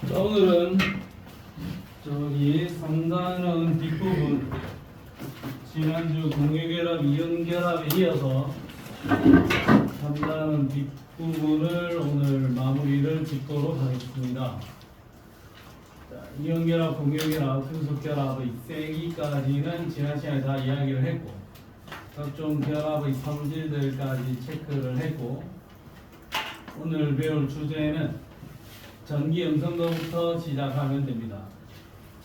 자, 오늘은 저기 3단원 뒷부분 지난주 공유결합, 이온결합에 이어서 3단원 뒷부분을 오늘 마무리를 짓도록 하겠습니다. 자, 이온결합, 공유결합, 금속결합의 세기까지는 지난 시간에 다 이야기를 했고 각종 결합의 성질들까지 체크를 했고 오늘 배울 주제는 전기 음성도부터 시작하면 됩니다.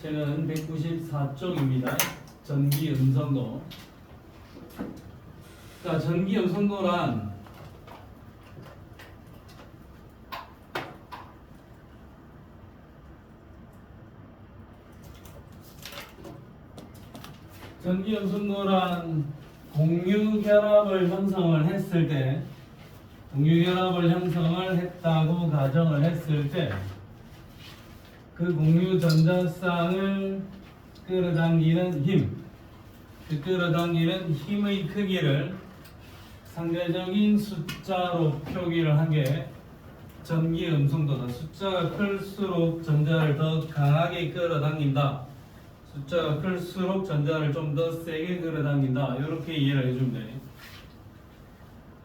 책은 194쪽입니다. 전기 음성도. 자, 전기 음성도란 전기 음성도란 공유결합을 형성을 했을 때 공유결합을 형성을 했다고 가정을 했을 때 그 공유 전자쌍을 끌어당기는 힘, 그 끌어당기는 힘의 크기를 상대적인 숫자로 표기를 한 게 전기 음성도다. 숫자가 클수록 전자를 더 강하게 끌어당긴다. 숫자가 클수록 전자를 좀 더 세게 끌어당긴다. 이렇게 이해를 해주면 돼.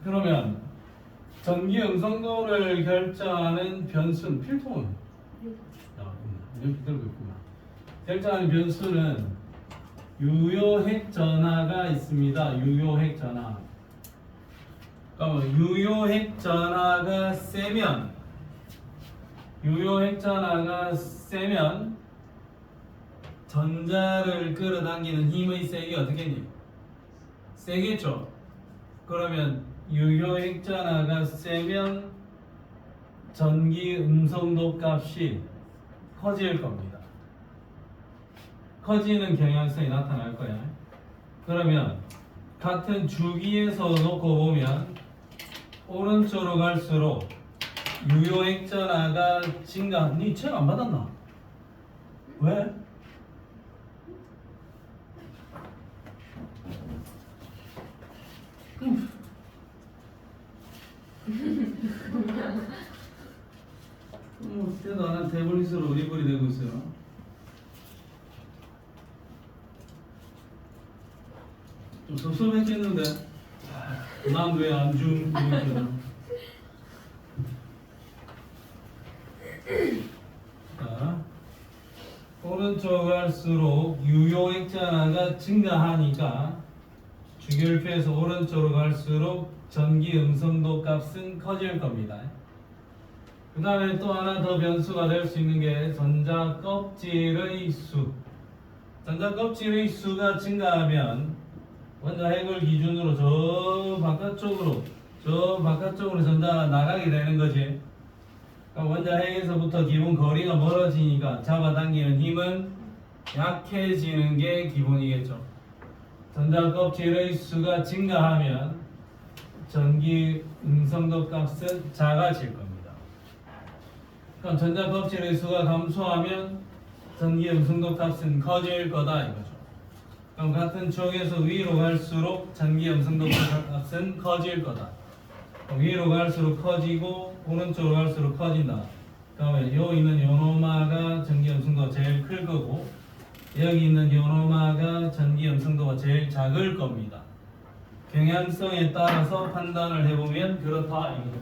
그러면 전기 음성도를 결정하는 변수는 필통은 여기 들고 있구나. 결정하는 변수는 유효핵 전하가 있습니다. 유효핵 전하. 그러면 유효핵 전하가 세면 전자를 끌어당기는 힘의 세기가 어떻겠니? 세겠죠. 그러면 유효핵 전하가 세면 전기 음성도 값이 커질 겁니다. 커지는 경향성이 나타날 거야. 그러면 같은 주기에서 놓고 보면 오른쪽으로 갈수록 유효핵 전하가 증가. 니 책 안 받았나? 왜? 그때도 안 한 태블릿으로 어리버리 되고 있어요. 좀 섭섭했겠는데 난 왜 안 줌? 자, 오른쪽 갈수록 유효액 전하가 증가하니까 주결표에서 오른쪽으로 갈수록 전기 음성도 값은 커질 겁니다. 그 다음에 또 하나 더 변수가 될 수 있는 게 전자 껍질의 수. 전자 껍질의 수가 증가하면 원자 핵을 기준으로 저 바깥쪽으로 전자가 나가게 되는 거지. 그러니까 원자 핵에서부터 기본 거리가 멀어지니까 잡아당기는 힘은 약해지는 게 기본이겠죠. 전자 껍질의 수가 증가하면 전기 음성도 값은 작아질 겁니다. 그럼 전자 껍질의 수가 감소하면 전기 음성도 값은 커질 거다 이거죠. 그럼 같은 쪽에서 위로 갈수록 전기 음성도 값은 커질 거다. 그럼 위로 갈수록 커지고 오른쪽으로 갈수록 커진다. 그러면 여기 있는 요노마가 전기 음성도가 제일 클 거고 여기 있는 요노마가 전기 음성도가 제일 작을 겁니다. 경향성에 따라서 판단을 해보면 그렇다 이거죠.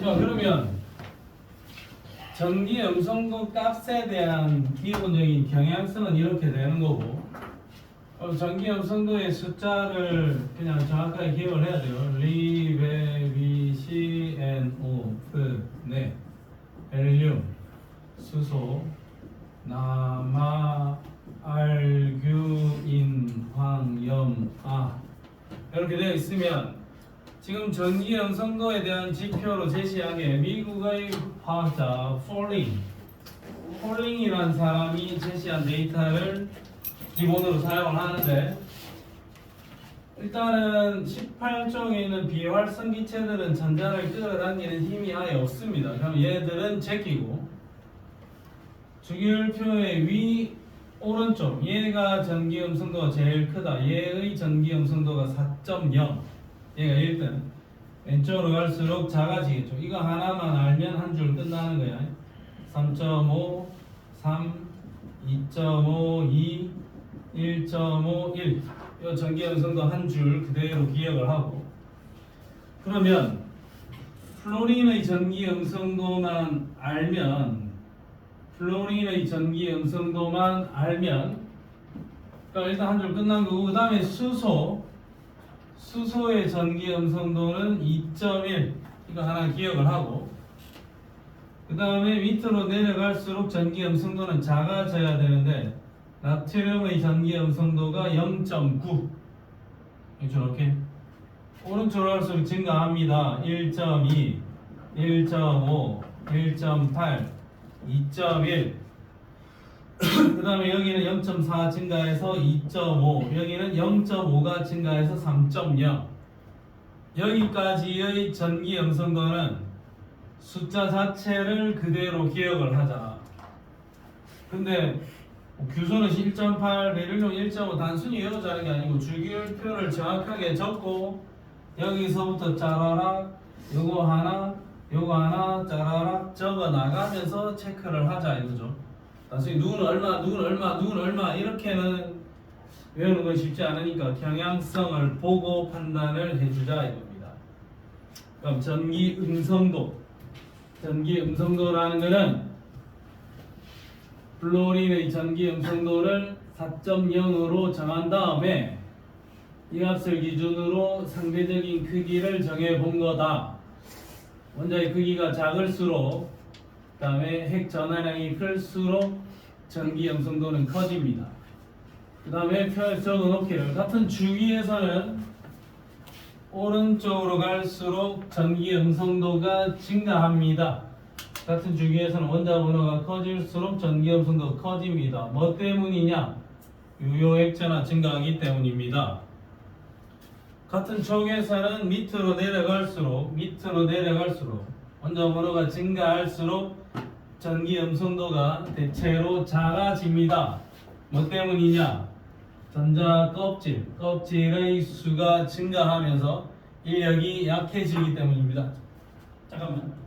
자, 그러면 전기 음성도 값에 대한 기본적인 경향성은 이렇게 되는 거고 전기 음성도의 숫자를 그냥 정확하게 기억을 해야 돼요. 리베비시 앤 오프 헬륨, 수소, 남아, 알규인, 황염, 이렇게 되어 있으면 지금 전기 영성도에 대한 지표로 제시한 게 미국의 화학자 폴링이라는 사람이 제시한 데이터를 기본으로 사용을 하는데, 일단은 18종에 있는 비활성기체들은 전자를 끌어당기는 힘이 아예 없습니다. 그럼 얘들은 제끼고, 주기율표의 위 오른쪽 얘가 전기 음성도가 제일 크다. 얘의 전기 음성도가 4.0, 얘가 1등. 왼쪽으로 갈수록 작아지겠죠. 이거 하나만 알면 한 줄 끝나는 거야. 3.5, 3, 2.5, 2, 1.5, 1. 이 전기 음성도 한 줄 그대로 기억을 하고, 그러면 플로린의 전기 음성도만 알면, 그러니까 일단 한 줄 끝난 거고, 그 다음에 수소의 전기 음성도는 2.1. 이거 하나 기억을 하고, 그 다음에 밑으로 내려갈수록 전기 음성도는 작아져야 되는데, 나트륨의 전기 음성도가 0.9. 이렇게 오른쪽으로 갈수록 증가합니다. 1.2, 1.5, 1.8, 2.1. 그 다음에 여기는 0.4 증가해서 2.5, 여기는 0.5가 증가해서 3.0. 여기까지의 전기 음성도는 숫자 자체를 그대로 기억을 하자. 근데 규소는 1.8, 베릴륨 1.5 단순히 외우자는 게 아니고 주기율표를 정확하게 적고, 여기서부터 짜라락 요거 하나 짜라락 적어 나가면서 체크를 하자 이거죠. 나중에 누구는 얼마 이렇게는 외우는 건 쉽지 않으니까 경향성을 보고 판단을 해주자 이겁니다. 그럼 전기 음성도라는 거는 플로린의 전기 음성도를 4.0으로 정한 다음에 이 값을 기준으로 상대적인 크기를 정해 본 거다. 원자의 크기가 작을수록, 그 다음에 핵 전하량이 클수록 전기 음성도는 커집니다. 그 다음에 표에 적어놓기를, 같은 주기에서는 오른쪽으로 갈수록 전기 음성도가 증가합니다. 같은 주기에서는 원자 번호가 커질수록 전기 음성도가 커집니다. 뭐 때문이냐? 유효액전하 증가하기 때문입니다. 같은 쪽에서는 밑으로 내려갈수록 원자 번호가 증가할수록 전기 음성도가 대체로 작아집니다. 뭐 때문이냐? 전자 껍질의 수가 증가하면서 인력이 약해지기 때문입니다. 잠깐만.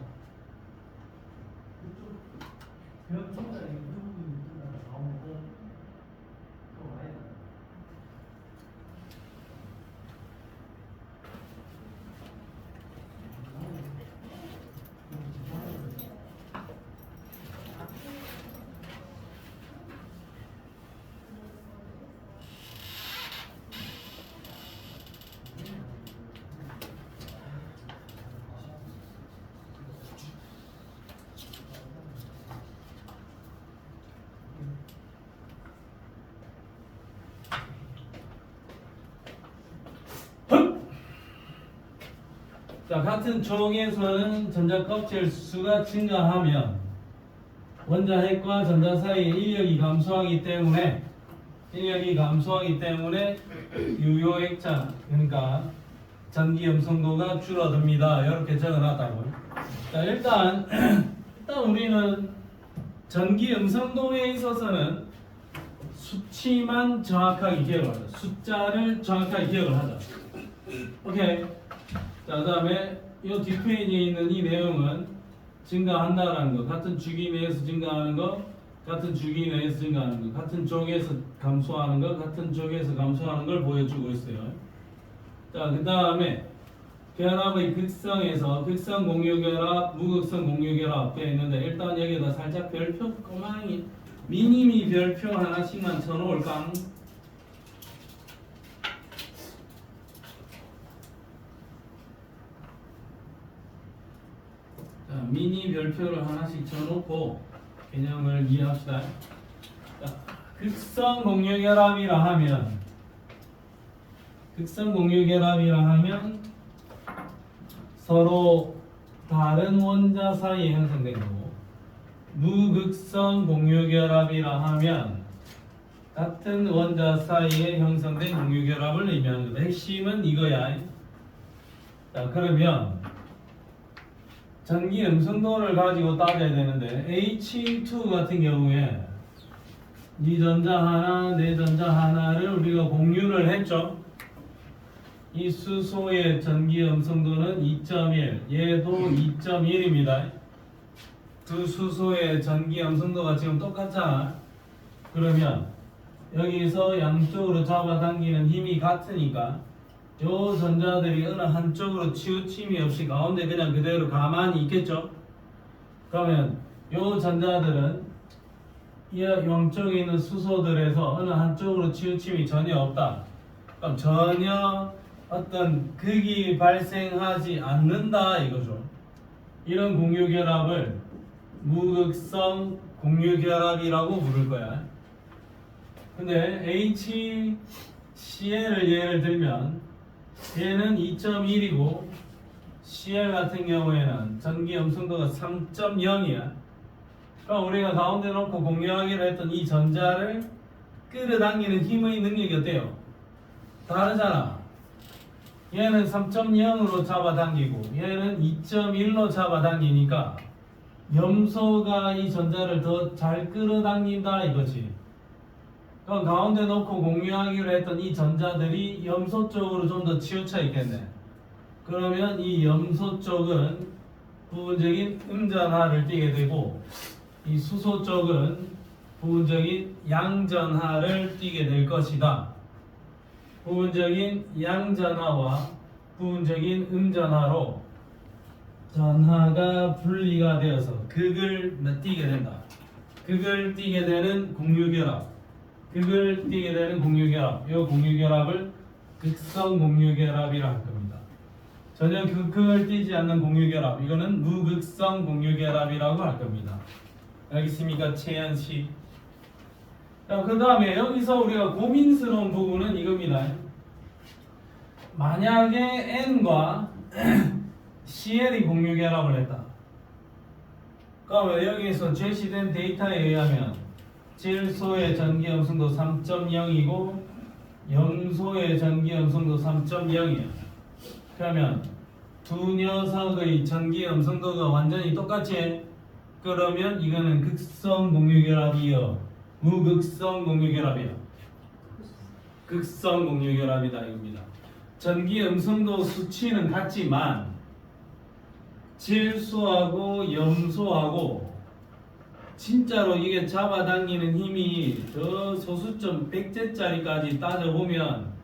자, 같은 쪽에서는 전자 껍질 수가 증가하면 원자 핵과 전자 사이의 인력이 감소하기 때문에 유효 핵자, 그러니까 전기 음성도가 줄어듭니다. 이렇게 적어놨다고요. 자, 일단 우리는 전기 음성도에 있어서는 수치만 정확하게 기억을 하자. 숫자를 정확하게 기억을 하자. 오케이. 자, 그 다음에 이 뒷페이지에 있는 이 내용은 증가한다라는 거, 같은 주기 내에서 증가하는 거, 같은 주기 내에서 증가하는 거, 같은 쪽에서 감소하는 거, 같은 쪽에서 감소하는 걸 보여주고 있어요. 자, 그 다음에 결합의 극성에서 극성 공유결합, 무극성 공유결합 되어 있는데, 일단 여기다 살짝 별표 꼬마이 미니미 별표 하나씩만 쳐놓을까? 자, 미니 별표를 하나씩 쳐놓고 개념을 이해합시다. 자, 극성 공유결합이라 하면 서로 다른 원자 사이에 형성된 거고, 무극성 공유결합이라 하면 같은 원자 사이에 형성된 공유결합을 의미하는 거다. 핵심은 이거야. 자, 그러면 전기 음성도를 가지고 따져야 되는데 H2 같은 경우에 이 전자 하나, 내 전자 하나를 우리가 공유를 했죠. 이 수소의 전기 음성도는 2.1, 얘도 2.1입니다. 두 수소의 전기 음성도가 지금 똑같잖아. 그러면 여기서 양쪽으로 잡아당기는 힘이 같으니까 요 전자들이 어느 한쪽으로 치우침이 없이 가운데 그냥 그대로 가만히 있겠죠. 그러면 요 전자들은 이 양쪽에 있는 수소들에서 어느 한쪽으로 치우침이 전혀 없다. 그럼 전혀 어떤 극이 발생하지 않는다 이거죠. 이런 공유결합을 무극성 공유결합이라고 부를 거야. 근데 HCl을 예를 들면 얘는 2.1이고 Cl 같은 경우에는 전기 음성도가 3.0이야. 그럼 우리가 가운데 놓고 공유하기로 했던 이 전자를 끌어당기는 힘의 능력이 어때요? 다르잖아. 얘는 3.0으로 잡아당기고 얘는 2.1로 잡아당기니까 염소가 이 전자를 더 잘 끌어당긴다 이거지. 그럼 가운데 놓고 공유하기로 했던 이 전자들이 염소 쪽으로 좀 더 치우쳐 있겠네. 그러면 이 염소 쪽은 부분적인 음전하를 띠게 되고 이 수소 쪽은 부분적인 양전하를 띠게 될 것이다. 부분적인 양전하와 부분적인 음전하로 전하가 분리가 되어서 극을 띠게 된다. 극을 띠게 되는 공유결합. 극을 띠게 되는 공유결합. 이 공유결합을 극성 공유결합이라 할 겁니다. 전혀 극을 띠지 않는 공유결합. 이거는 무극성 공유결합이라고 할 겁니다. 알겠습니까? 채연 씨. 자, 그 다음에 여기서 우리가 고민스러운 부분은 이겁니다. 만약에 N과 CL이 공유결합을 했다. 그러면 여기서 제시된 데이터에 의하면 질소의 전기 음성도 3.0이고 염소의 전기 음성도 3.0이야. 그러면 두 녀석의 전기 음성도가 완전히 똑같지? 그러면 이거는 극성 공유결합이요, 무극성 공유결합이요? 극성 공유결합이다 이겁니다. 전기 음성도 수치는 같지만 질소하고 염소하고 진짜로 이게 잡아당기는 힘이 저 소수점 100제짜리까지 따져보면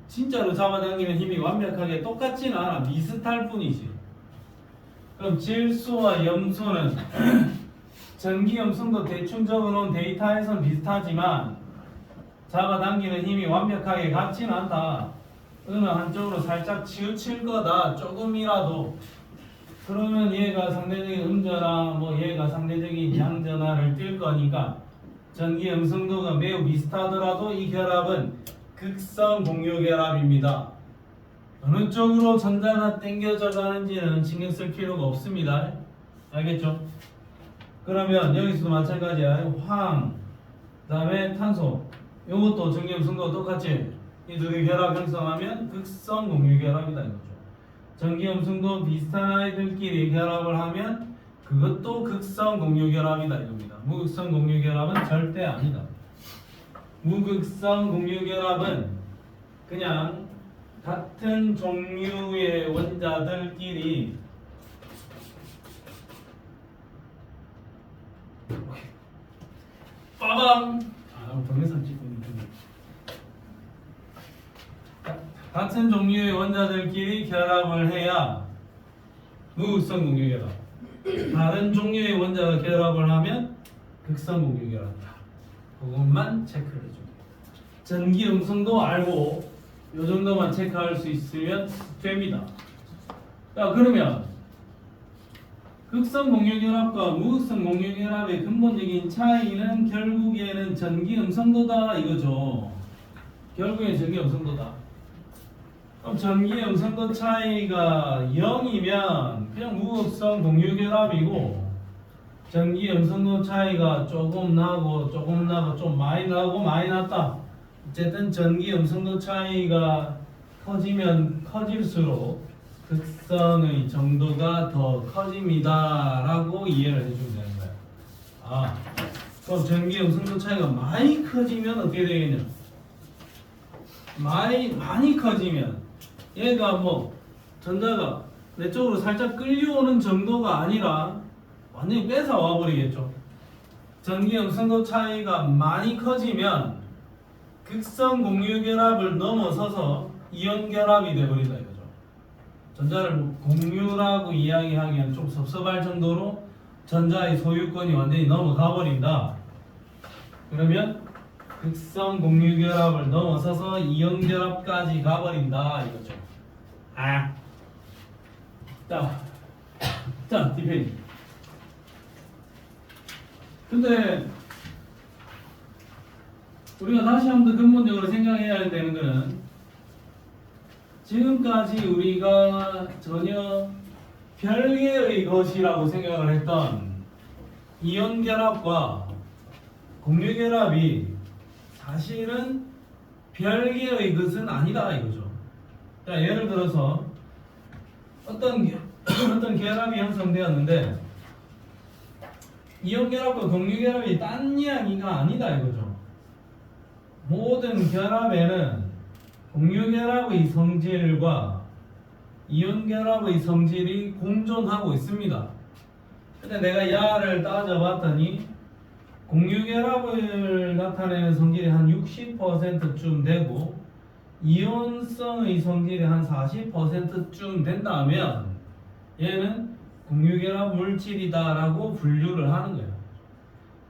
진짜로 잡아당기는 힘이 완벽하게 똑같지는 않아. 비슷할 뿐이지. 그럼 질소와 염소는 전기 음성도 대충 적어놓은 데이터에서는 비슷하지만 잡아당기는 힘이 완벽하게 같지는 않다. 어느 한쪽으로 살짝 치우칠 거다. 조금이라도. 그러면 얘가 상대적인 음전하, 얘가 상대적인 양전하를 띌 거니까 전기 음성도가 매우 비슷하더라도 이 결합은 극성 공유 결합입니다. 어느 쪽으로 전자가 당겨져 가는지는 신경 쓸 필요가 없습니다. 알겠죠? 그러면 여기서도 마찬가지야. 황, 그 다음에 탄소. 이것도 전기 음성도가 똑같이 이 둘이 결합 형성하면 극성 공유 결합이다 이거죠. 전기 음성도 비슷한 아이들끼리 결합을 하면 그것도 극성 공유 결합이다 이겁니다. 무극성 공유 결합은 절대 아니다. 무극성 공유 결합은 그냥 같은 종류의 원자들끼리 빠밤! 동영상 찍고 있는데 같은 종류의 원자들끼리 결합을 해야 무극성 공유 결합. 다른 종류의 원자가 결합을 하면 극성 공유 결합이다. 그것만 체크를 해줍니다. 전기 음성도 알고 이 정도만 체크할 수 있으면 됩니다. 자, 그러면 극성 공유결합과 무극성 공유결합의 근본적인 차이는 결국에는 전기 음성도다 이거죠. 결국엔 전기 음성도다. 그럼 전기 음성도 차이가 0이면 그냥 무극성 공유결합이고, 전기 음성도 차이가 조금 나고 좀 많이 나고 많이 났다. 어쨌든 전기 음성도 차이가 커지면 커질수록 극성의 정도가 더 커집니다 라고 이해를 해주면 되는 거예요. 아, 그럼 전기 음성도 차이가 많이 커지면 어떻게 되겠냐? 많이 커지면 얘가 뭐 전자가 내 쪽으로 살짝 끌려오는 정도가 아니라 완전히 뺏어와 버리겠죠. 전기 음성도 차이가 많이 커지면 극성 공유결합을 넘어서서 이온결합이 되어버린다 이거죠. 전자를 공유라고 이야기하기에는 좀 섭섭할 정도로 전자의 소유권이 완전히 넘어가 버린다. 그러면 극성 공유결합을 넘어서서 이온결합까지 가버린다 이거죠. 자, 뒷페이지. 근데 우리가 다시 한번 근본적으로 생각해야 되는 것은, 지금까지 우리가 전혀 별개의 것이라고 생각을 했던 이온결합과 공유결합이 사실은 별개의 것은 아니다 이거죠. 자, 예를 들어서 어떤 결합이 형성되었는데 이온결합과 공유결합이 딴 이야기가 아니다 이거죠. 모든 결합에는 공유결합의 성질과 이온결합의 성질이 공존하고 있습니다. 근데 내가 야를 따져봤더니 공유결합을 나타내는 성질이 한 60%쯤 되고 이온성의 성질이 한 40%쯤 된다면 얘는 공유결합 물질이다라고 분류를 하는 거예요.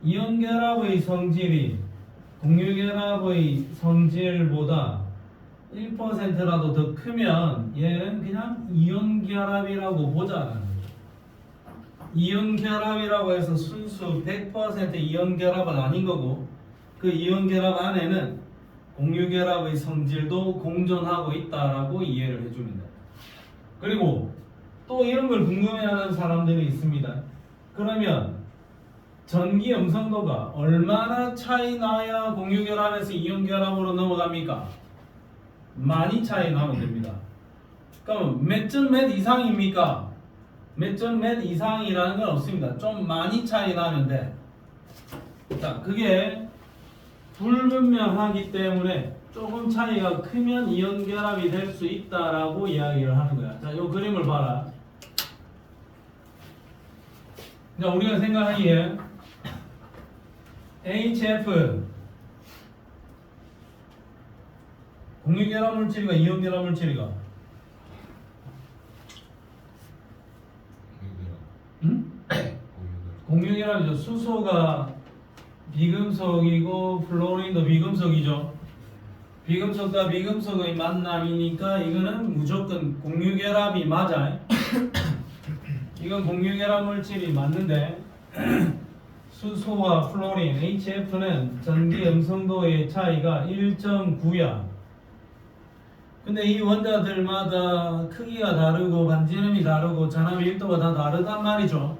이온결합의 성질이 공유결합의 성질보다 1%라도 더 크면 얘는 그냥 이온결합이라고 보자라는 거죠. 이온결합이라고 해서 순수 100% 이온결합은 아닌 거고, 그 이온결합 안에는 공유결합의 성질도 공존하고 있다라고 이해를 해주면 돼요. 그리고 또 이런 걸 궁금해하는 사람들이 있습니다. 그러면 전기 음성도가 얼마나 차이 나야 공유결합에서 이온결합으로 넘어갑니까? 많이 차이 나면 됩니다. 그럼 몇 점 몇 이상입니까? 몇 점 몇 이상이라는 건 없습니다. 좀 많이 차이 나면 돼. 자, 그게 불분명하기 때문에 조금 차이가 크면 이온결합이 될 수 있다라고 이야기를 하는 거야. 자, 이 그림을 봐라. 자, 우리가 생각하기에 HF 공유결합 물질이가 이온결합 물질이가? 응? 공유결합이죠. 수소가 비금속이고 플로린도 비금속이죠. 비금속과 비금속의 만남이니까 이거는 무조건 공유결합이 맞아. 이건 공유결합 물질이 맞는데 수소와 플로린 HF는 전기 음성도의 차이가 1.9야. 근데 이 원자들마다 크기가 다르고 반지름이 다르고 전압 1도가 다 다르단 말이죠.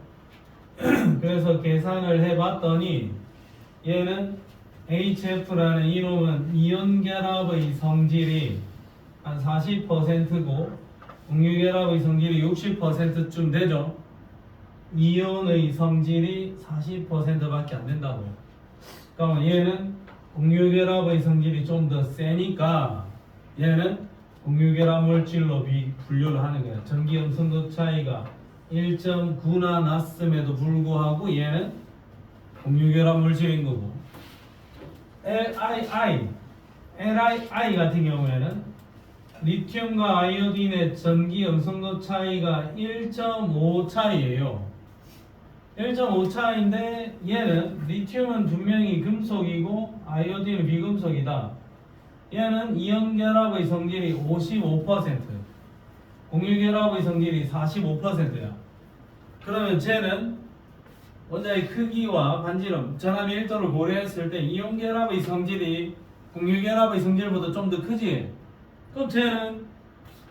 그래서 계산을 해봤더니 얘는 HF라는 이놈은 이온결합의 성질이 한 40%고 공유결합의 성질이 60%쯤 되죠. 이온의 성질이 40%밖에 안 된다고. 그러면 얘는 공유결합의 성질이 좀 더 세니까 얘는 공유결합 물질로 분류를 하는 거예요. 전기 음성도 차이가 1.9나 났음에도 불구하고 얘는 공유결합 물질인 거고, LII 같은 경우에는 리튬과 아이오딘의 전기 음성도 차이가 1.5 차이예요. 1.5 차이인데 얘는 리튬은 분명히 금속이고 아이오딘은 비금속이다. 얘는 이온결합의 성질이 55%, 공유결합의 성질이 45%야. 그러면 쟤는 원자의 크기와 반지름, 전압 밀도를 고려했을 때 이온결합의 성질이 공유결합의 성질보다 좀 더 크지? 그럼 쟤는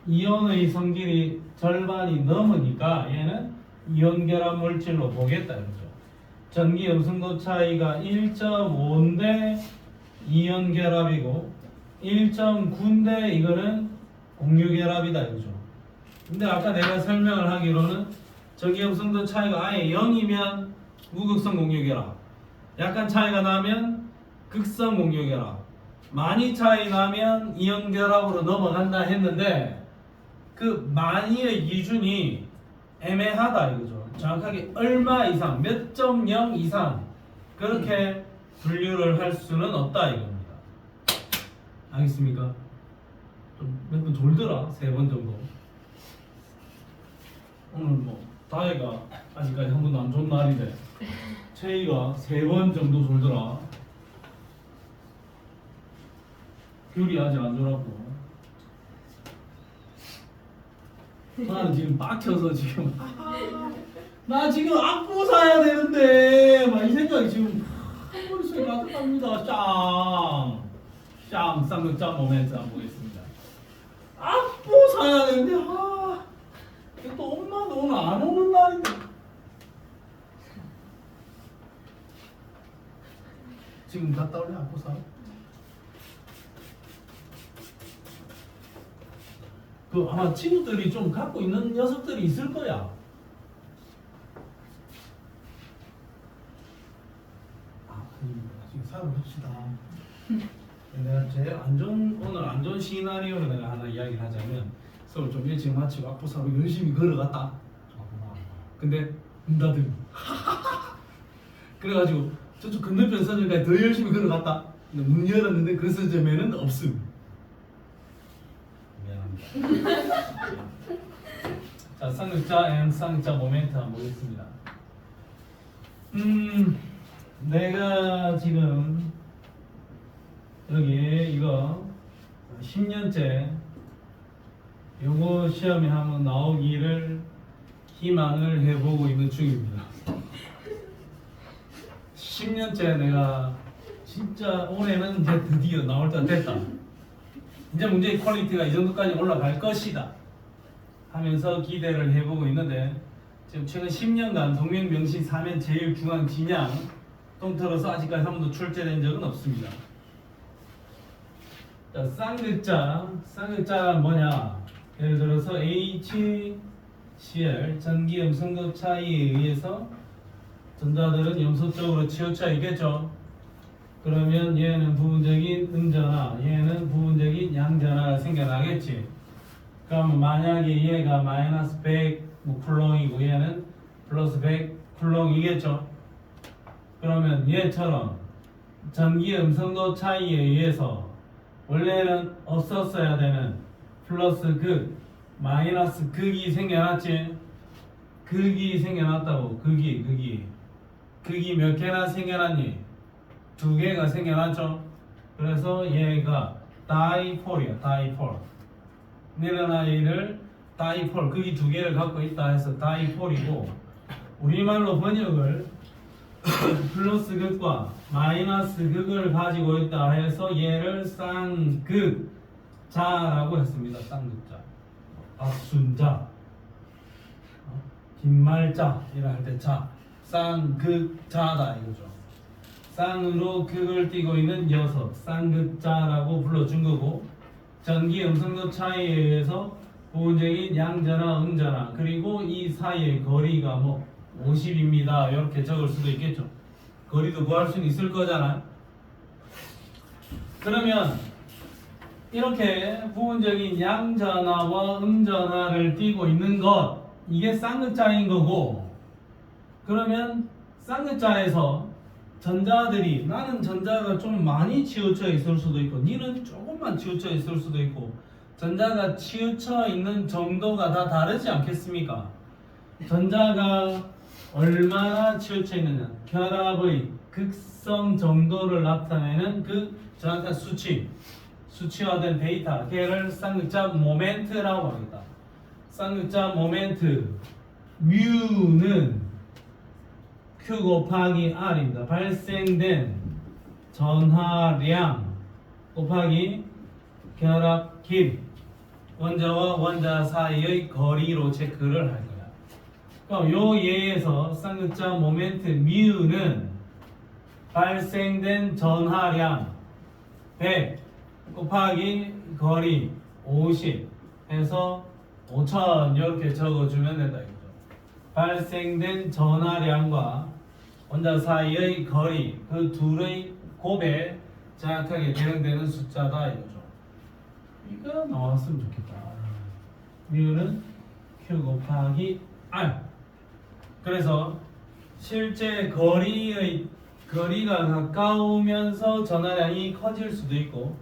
이온의 성질이 절반이 넘으니까 얘는 이온결합 물질로 보겠다 이거죠. 전기 음성도 차이가 1.5인데 이온결합이고 1.9인데 이거는 공유결합이다 이거죠. 근데 아까 내가 설명을 하기로는 전기 음성도 차이가 아예 0이면 무극성 공유결합, 약간 차이가 나면 극성 공유결합, 많이 차이 나면 이온결합으로 넘어간다 했는데 그 많이의 기준이 애매하다 이거죠. 정확하게 얼마 이상, 몇 점 0 이상 그렇게 분류를 할 수는 없다 이겁니다. 알겠습니까? 좀 몇 번 졸더라, 3번 정도. 오늘 뭐 다혜가 아직까지 한 번도 안 좋은 날인데 채희가 3번 정도 졸더라. 귤이 아직 안 졸았고 나는 지금 빡쳐서 지금 나 지금 악보 사야 되는데 막 이 생각이 지금 머릿속에 가득합니다. 쌍 쌍극자 모멘트 한번 보겠습니다. 악보 사야 되는데 또 엄마도 오늘 안 오는 날인데 지금 갔다 올래 악보 사? 그 아마 친구들이 좀 갖고 있는 녀석들이 있을 거야. 나중에 살아봅시다. 내가 제일 오늘 안 좋은 시나리오를 내가 하나 이야기를 하자면 수업을 좀 일찍 마치고 악보사로 열심히 걸어갔다. 근데 문 닫음. 그래가지고 저쪽 건너편 서점까지 더 열심히 걸어갔다. 근데 문 열었는데 그 서점에는 없음. 자, 쌍극자 and 쌍극자 모멘트 한번 보겠습니다. 내가 지금 여기 이거 10년째 요거 시험에 한번 나오기를 희망을 해보고 있는 중입니다. 10년째 내가 진짜 올해는 이제 드디어 나올 때가 됐다. 이제 문제의 퀄리티가 이 정도까지 올라갈 것이다 하면서 기대를 해보고 있는데 지금 최근 10년간 동명명신 사면 제일 중앙 진양 통틀어서 아직까지 한 번도 출제된 적은 없습니다. 자, 쌍극자가 뭐냐? 예를 들어서 HCl 전기 음성급 차이에 의해서 전자들은 염소적으로 치우쳐 있겠죠. 그러면 얘는 부분적인 음전화, 얘는 부분적인 양전화가 생겨나겠지. 그럼 만약에 얘가 마이너스 100 쿨롱이고 얘는 플러스 100 쿨롱이겠죠. 그러면 얘처럼 전기 음성도 차이에 의해서 원래는 없었어야 되는 플러스 극, 마이너스 극이 생겨났지. 극이 생겨났다고. 극이 몇 개나 생겨났니? 2개가 생겨났죠. 그래서 얘가 다이폴이야. 다이폴. 이런 아이를 다이폴, 극이 2개를 갖고 있다 해서 다이폴이고, 우리말로 번역을 플러스 극과 마이너스 극을 가지고 있다 해서 얘를 쌍극자라고 했습니다. 쌍극자. 박순자, 빈말자 이라 할 때 자, 쌍극자다 이거죠. 쌍으로 극을 띠고 있는 녀석, 쌍극자라고 불러준 거고, 전기 음성도 차이에 의해서 부분적인 양전화, 음전화, 그리고 이 사이의 거리가 뭐 50입니다. 이렇게 적을 수도 있겠죠. 거리도 구할 수는 있을 거잖아. 그러면 이렇게 부분적인 양전화와 음전화를 띠고 있는 것, 이게 쌍극자인 거고, 그러면 쌍극자에서 전자들이, 나는 전자가 좀 많이 치우쳐 있을 수도 있고 니는 조금만 치우쳐 있을 수도 있고, 전자가 치우쳐 있는 정도가 다 다르지 않겠습니까? 전자가 얼마나 치우쳐 있느냐, 결합의 극성 정도를 나타내는 그 정확한 수치화된 데이터, 걔를 쌍극자 모멘트라고 합니다. 쌍극자 모멘트, 뮤는 Q 곱하기 R입니다. 발생된 전하량 곱하기 결합 길, 원자와 원자 사이의 거리로 체크를 할 거야. 그럼 요 예에서 쌍극자 모멘트 뮤는 발생된 전하량 100 곱하기 거리 50 해서 5000 이렇게 적어주면 된다 이거죠. 발생된 전하량과 원자 사이의 거리, 그 둘의 곱에 정확하게 대응되는 숫자다 이거죠. 이거 나왔으면 좋겠다. 뮤는 Q 곱하기 R. 그래서 실제 거리가 가까우면서 전하량이 커질 수도 있고,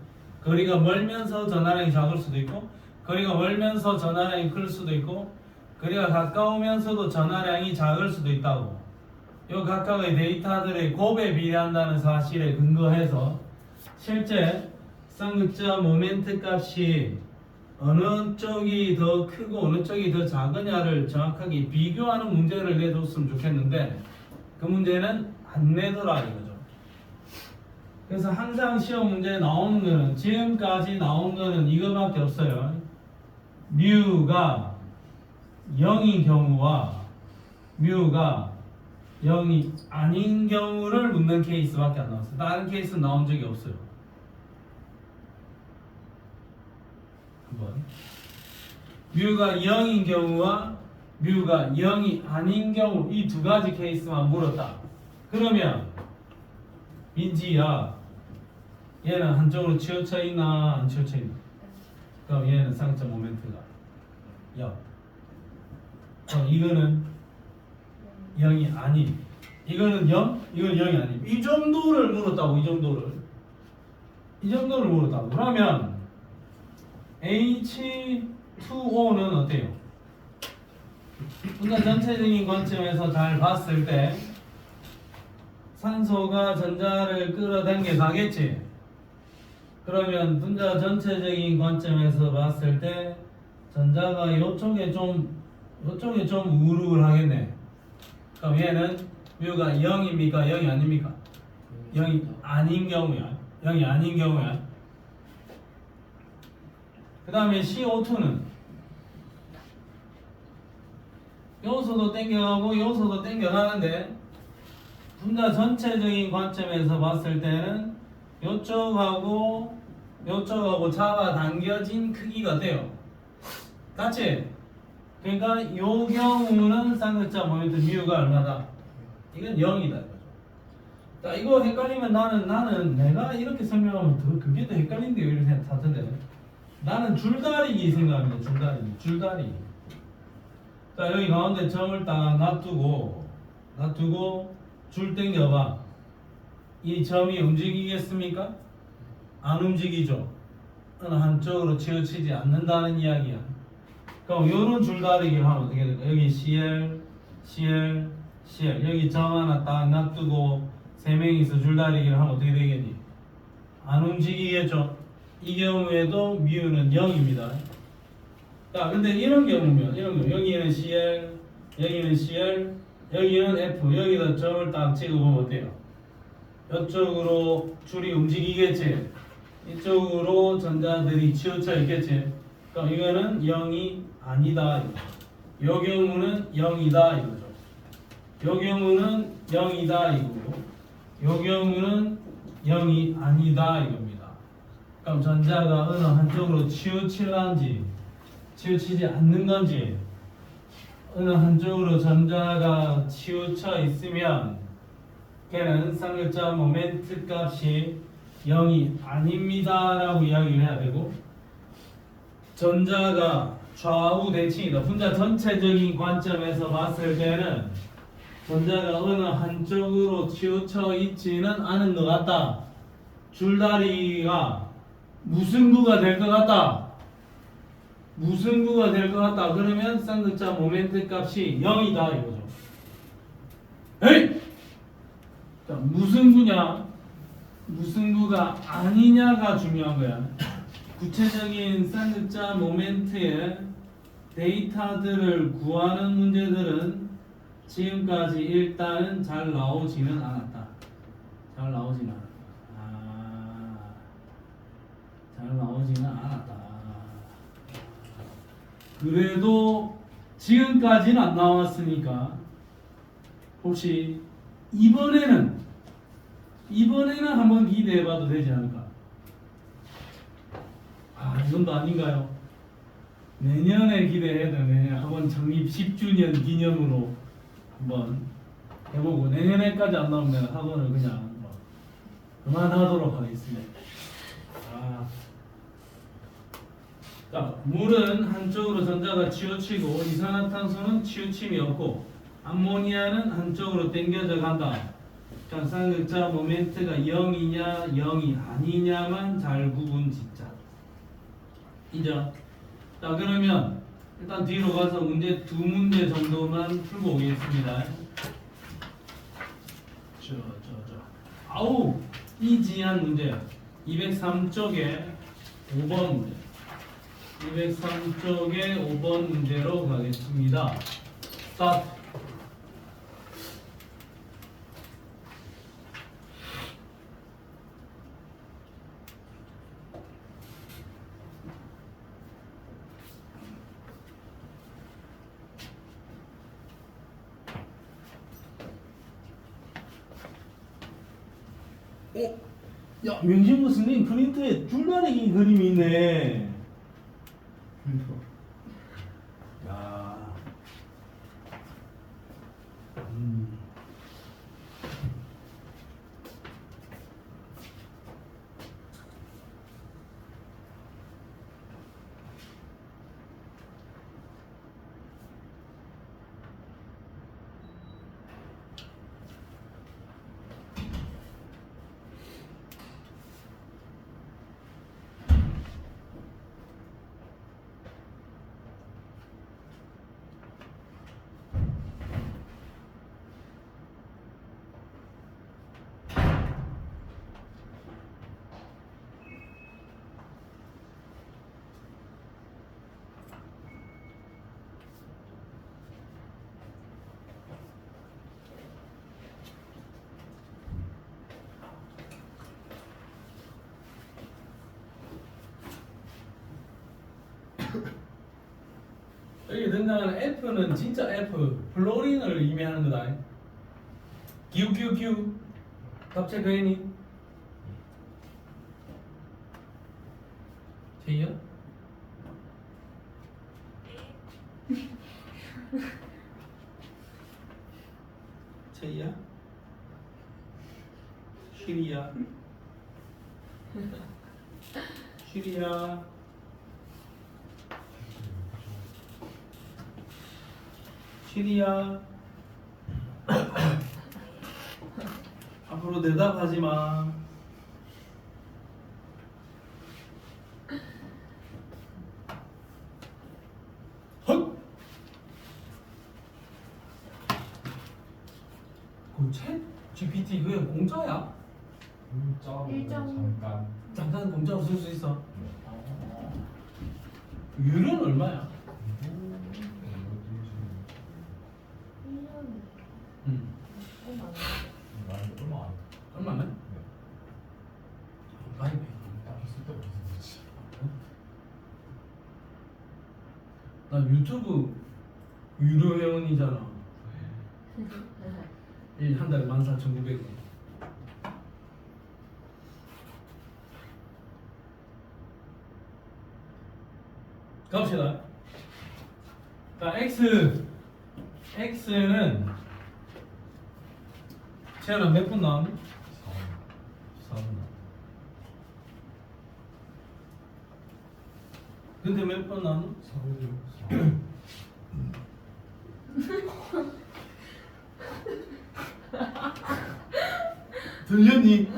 거리가 멀면서 전하량이 작을 수도 있고, 거리가 멀면서 전하량이 클 수도 있고, 거리가 가까우면서도 전하량이 작을 수도 있다고. 이 각각의 데이터들의 곱에 비례한다는 사실에 근거해서 실제 쌍극자 모멘트 값이 어느 쪽이 더 크고 어느 쪽이 더 작으냐를 정확하게 비교하는 문제를 내줬으면 좋겠는데 그 문제는 안 내더라 이거죠. 그래서 항상 시험 문제에 나오는 거는 지금까지 나온 거는 이거밖에 없어요. 뮤가 0인 경우와 뮤가 0이 아닌 경우를 묻는 케이스밖에 안 나왔어요. 다른 케이스는 나온 적이 없어요. 한번 뮤가 0인 경우와 뮤가 0이 아닌 경우 이 두 가지 케이스만 물었다. 그러면 민지야 얘는 한쪽으로 치우쳐 있나 안 치우쳐 있나? 그럼 얘는 쌍극자 모멘트가 0. 그럼 이거는 0이 아닌, 이거는 0, 이건 0이 아닌. 이 정도를 물었다고. 이 정도를 물었다고. 그러면 H2O는 어때요? 분자 전체적인 관점에서 잘 봤을 때 산소가 전자를 끌어당겨 가겠지. 그러면 분자 전체적인 관점에서 봤을 때 전자가 이쪽에 좀 우르르 하겠네. 그럼 얘는 뮤가 0입니까? 0이 아닙니까? 0이 아닌 경우야. 0이 아닌 경우야. 그 다음에 CO2는 요소도 땡겨가고 요소도 땡겨가는데 분자 전체적인 관점에서 봤을 때는 요쪽하고 잡아당겨진 크기가 돼요. 같이? 그러니까 요 경우는 쌍극자 모멘트 뮤가 얼마다? 이건 0이다. 자, 이거 헷갈리면 나는 내가 이렇게 설명하면 더 그게 더 헷갈린데 이렇게 생각하던데 나는 줄다리기 생각합니다. 줄다리기. 자, 여기 가운데 점을 딱 놔두고 줄 당겨봐. 이 점이 움직이겠습니까? 안 움직이죠. 어느 한쪽으로 치우치지 않는다는 이야기야. 그럼 요런 줄다리기를 하면 어떻게 될까? 여기 CL 여기 점 하나 딱 놔두고 세 명이서 줄다리기를 하면 어떻게 되겠니? 안 움직이겠죠? 이 경우에도 뮤는 0입니다. 자, 근데 이런 경우면 여기는 CL, 여기는 CL, 여기는 F, 여기다 점을 딱 찍어보면 어때요? 이쪽으로 줄이 움직이겠지? 이쪽으로 전자들이 치우쳐 있겠지? 그럼 이거는 0이 아니다 이거죠. 요 경우는 0이다 이거죠. 요 경우는 0이다 이거고 요 경우는 0이 아니다 이겁니다. 그럼 전자가 어느 한쪽으로 치우칠런지 치우치지 않는 건지 어느 한쪽으로 전자가 치우쳐 있으면 걔는 쌍극자 모멘트 값이 0이 아닙니다 라고 이야기를 해야 되고 전자가 좌우 대칭이다. 분자 전체적인 관점에서 봤을 때는 전자가 어느 한쪽으로 치우쳐 있지는 않은 것 같다. 줄다리가 무승부가 될 것 같다. 그러면 쌍극자 모멘트 값이 0이다 이거죠. 에이! 자, 무승부가 아니냐가 중요한 거야. 구체적인 쌍극자 모멘트의 데이터들을 구하는 문제들은 지금까지 일단은 잘 나오지는 않았다. 잘 나오지는 않았다. 잘 나오지는 않았다. 그래도 지금까지는 안 나왔으니까 혹시 이번에는 한번 기대해봐도 되지 않을까? 이건 또 아닌가요? 내년에 기대해야 되네. 학원 창립 10주년 기념으로 한번 해보고 내년에까지 안 나오면 학원을 그냥 그만하도록 하겠습니다. 자, 물은 한쪽으로 전자가 치우치고 이산화탄소는 치우침이 없고 암모니아는 한쪽으로 당겨져 간다. 자, 쌍극자 모멘트가 0이냐 0이 아니냐만 잘 구분 짓자. 인정? 자, 그러면 일단 뒤로 가서 문제 두 문제 정도만 풀고 오겠습니다. 아우 이지한 문제 203쪽에 5번 문제 203쪽에 5번 문제로 가겠습니다. 스타트. 야, 명진구 선생님 프린트에 줄다리기 그림이 있네. 야. 여기 등장하는 F는 진짜 F, 플로린을 의미하는 거다. 기우 답체 그애니 제이야? 제이야? 쉬리야? 쉬리야? 쉬리야? 앞으로 대답하지 마. 헛! 그 챗 GPT 그게 공짜야? 일정. 잠깐 공짜로 쓸 수 있어. 유료는 얼마야? 1년에 얼마네? 많이 배. 나 유튜브 유료 회원이잖아. 한 달에 14,900원. 갑시다. 자, X는 채연아 몇 분 나왔니? 4분 나왔. 근데 몇 분 나왔니? 4분이요. 들렸니?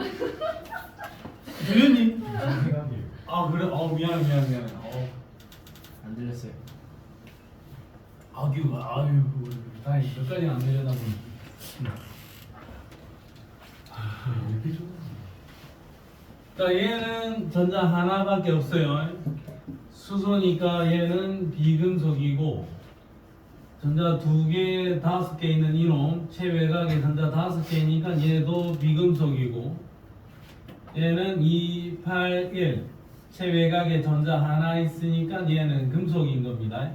들렸니? 생각이에요. 아 그래? 미안해. 안 들렸어요. 아유 다행히 몇까지 안 들렸나 보네. 이렇게 좋아. 자, 얘는 전자 하나밖에 없어요. 수소니까 얘는 비금속이고 전자 2개, 5개 있는 이놈 최외곽에 전자 5개니까 얘도 비금속이고 얘는 2, 8, 1 최외곽에 전자 하나 있으니까 얘는 금속인 겁니다.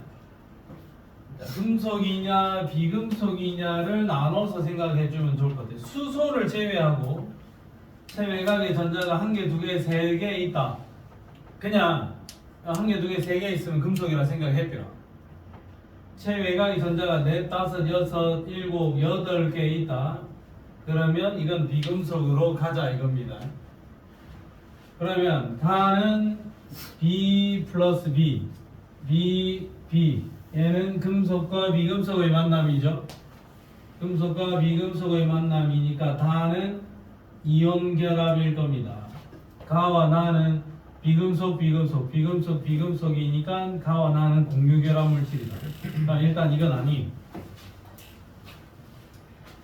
금속이냐 비금속이냐를 나눠서 생각해 주면 좋을 것 같아요. 수소를 제외하고 최외곽에 전자가 1개, 2개, 3개 있다. 그냥 1개, 2개, 3개 있으면 금속이라 생각했대요. 최외곽의 전자가 4, 5, 6, 7, 8개 있다. 그러면 이건 비금속으로 가자 이겁니다. 그러면 가는 B 플러스 B, B, B 얘는 금속과 비금속의 만남이죠. 금속과 비금속의 만남이니까 다는 이온 결합일 겁니다. 가와 나는 비금속, 비금속, 비금속, 비금속이니까 가와 나는 공유 결합 물질이다. 그러니까 일단 이건 아니.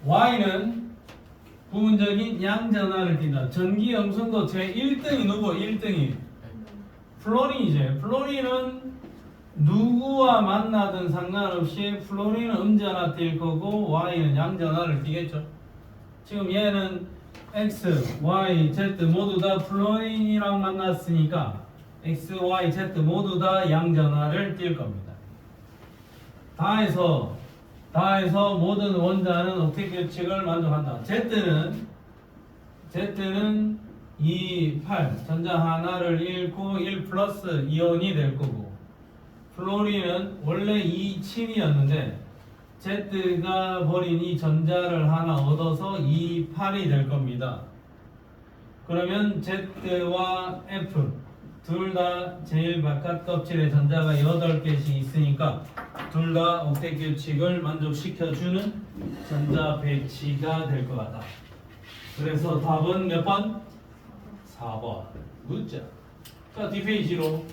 Y는 부분적인 양전하를 띈다. 전기 음성도 제 1등이 누구? 1등이 플로린이죠. 플로린은 누구와 만나든 상관없이 플로린은 음전하 띌 거고 Y는 양전하를 띠겠죠. 지금 얘는 X, Y, Z 모두 다 플로린이랑 만났으니까 X, Y, Z 모두 다 양전하를 띌 겁니다. 다해서 모든 원자는 옥텟 규칙을 만족한다. Z는 2, 8 전자 하나를 잃고 1 플러스 이온이 될 거고 플로린은 원래 2, 7이었는데 Z가 버린 이 전자를 하나 얻어서 2, 8이 될 겁니다. 그러면 Z와 F 둘 다 제일 바깥 껍질에 전자가 8개씩 있으니까 둘 다 옥텟 규칙을 만족시켜주는 전자 배치가 될 것 같다. 그래서 답은 몇 번? 4번. 굿자. 자, 뒷페이지로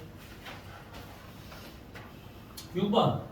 6번.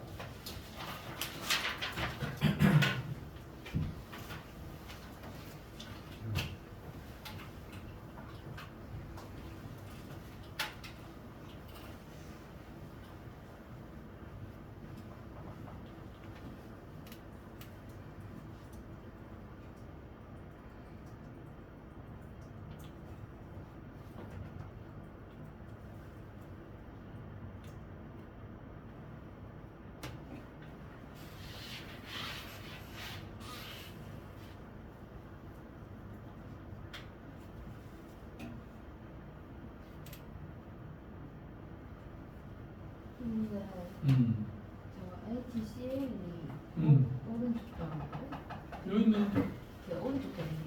근데 저 HCl이 오른쪽 점이에요? 여기 있는 그게 오른쪽 점이에요?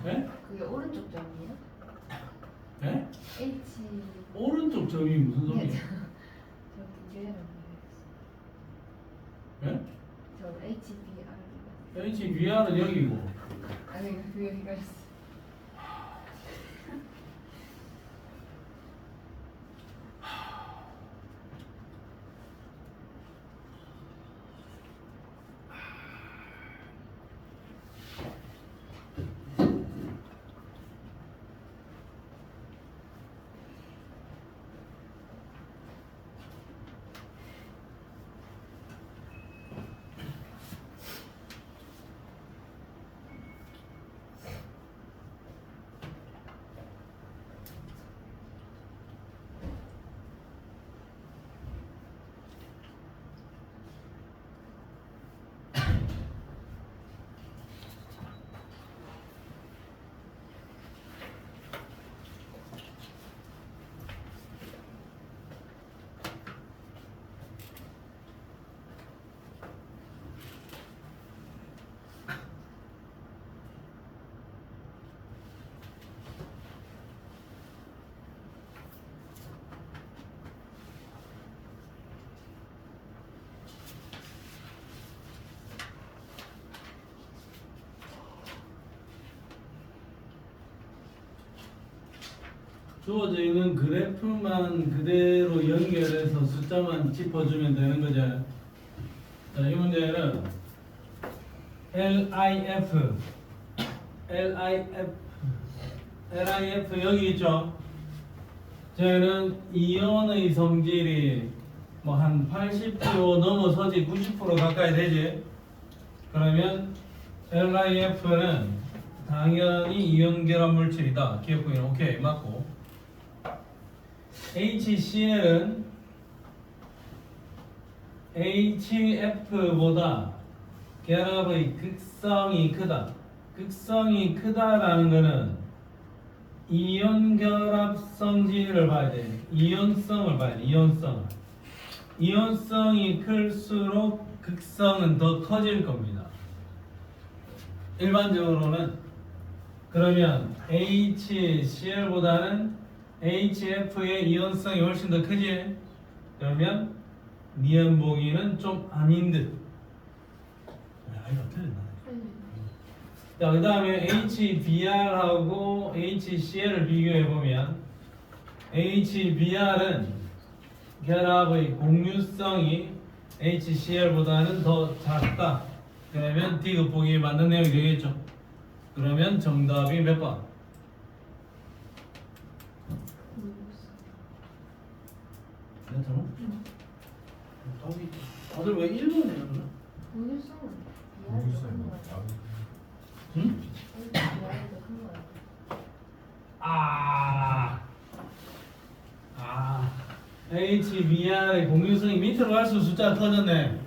네? 그게 오른쪽 점이에요? 네? H 오른쪽 점이 무슨 점이에요? 저두 개를 네? 저 HBR HVR은 여기고 아니 그게 헷갈렸어. 주어져 있는 그래프만 그대로 연결해서 숫자만 짚어주면 되는 거죠. 자, 이 문제는 LIF 여기 있죠. 저희는 이온의 성질이 뭐 한 80% 넘어서지 90% 가까이 되지. 그러면 LiF는 당연히 이온 결합 물질이다. 기억구인 오케이 맞고. HCl은 HF보다 결합의 극성이 크다. 극성이 크다라는 거는 이온 결합 성질을 봐야 돼. 이온성을 봐야 돼. 이온성. 이온성이 클수록 극성은 더 커질 겁니다. 일반적으로는 그러면 HCl보다는 HF의 이온성이 훨씬 더 크지. 그러면 니은 보기는 좀 아닌 듯. 아이가 틀렸나? 자, 그 다음에 HBr하고 HCl을 비교해보면 HBr은 결합의 공유성이 HCl보다는 더 작다. 그러면 D급 보기에 맞는 내용이 되겠죠. 그러면 정답이 몇 번? 괜찮아? 다들 왜 1번이야 그러면? 공유성은 모르겠어요. 비하도 큰 거야. 응? 비하도 큰 거야. HBr의 공유성이 밑으로 갈수록 숫자가 커졌네.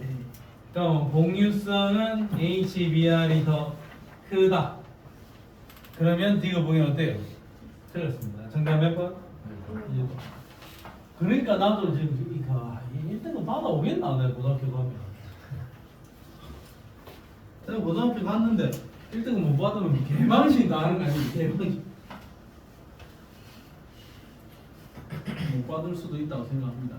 그럼 공유성은 HBr이 더 크다. 그러면 D가 보기엔 어때요? 틀렸습니다. 정답 몇 번? 1번. 그러니까 나도 지금 이거 1등은 받아오겠나 내가 고등학교 가면. 내가 고등학교 갔는데 1등은 못 받으면 개망신 나는 거 아니야? 개망신. 못 받을 수도 있다고 생각합니다.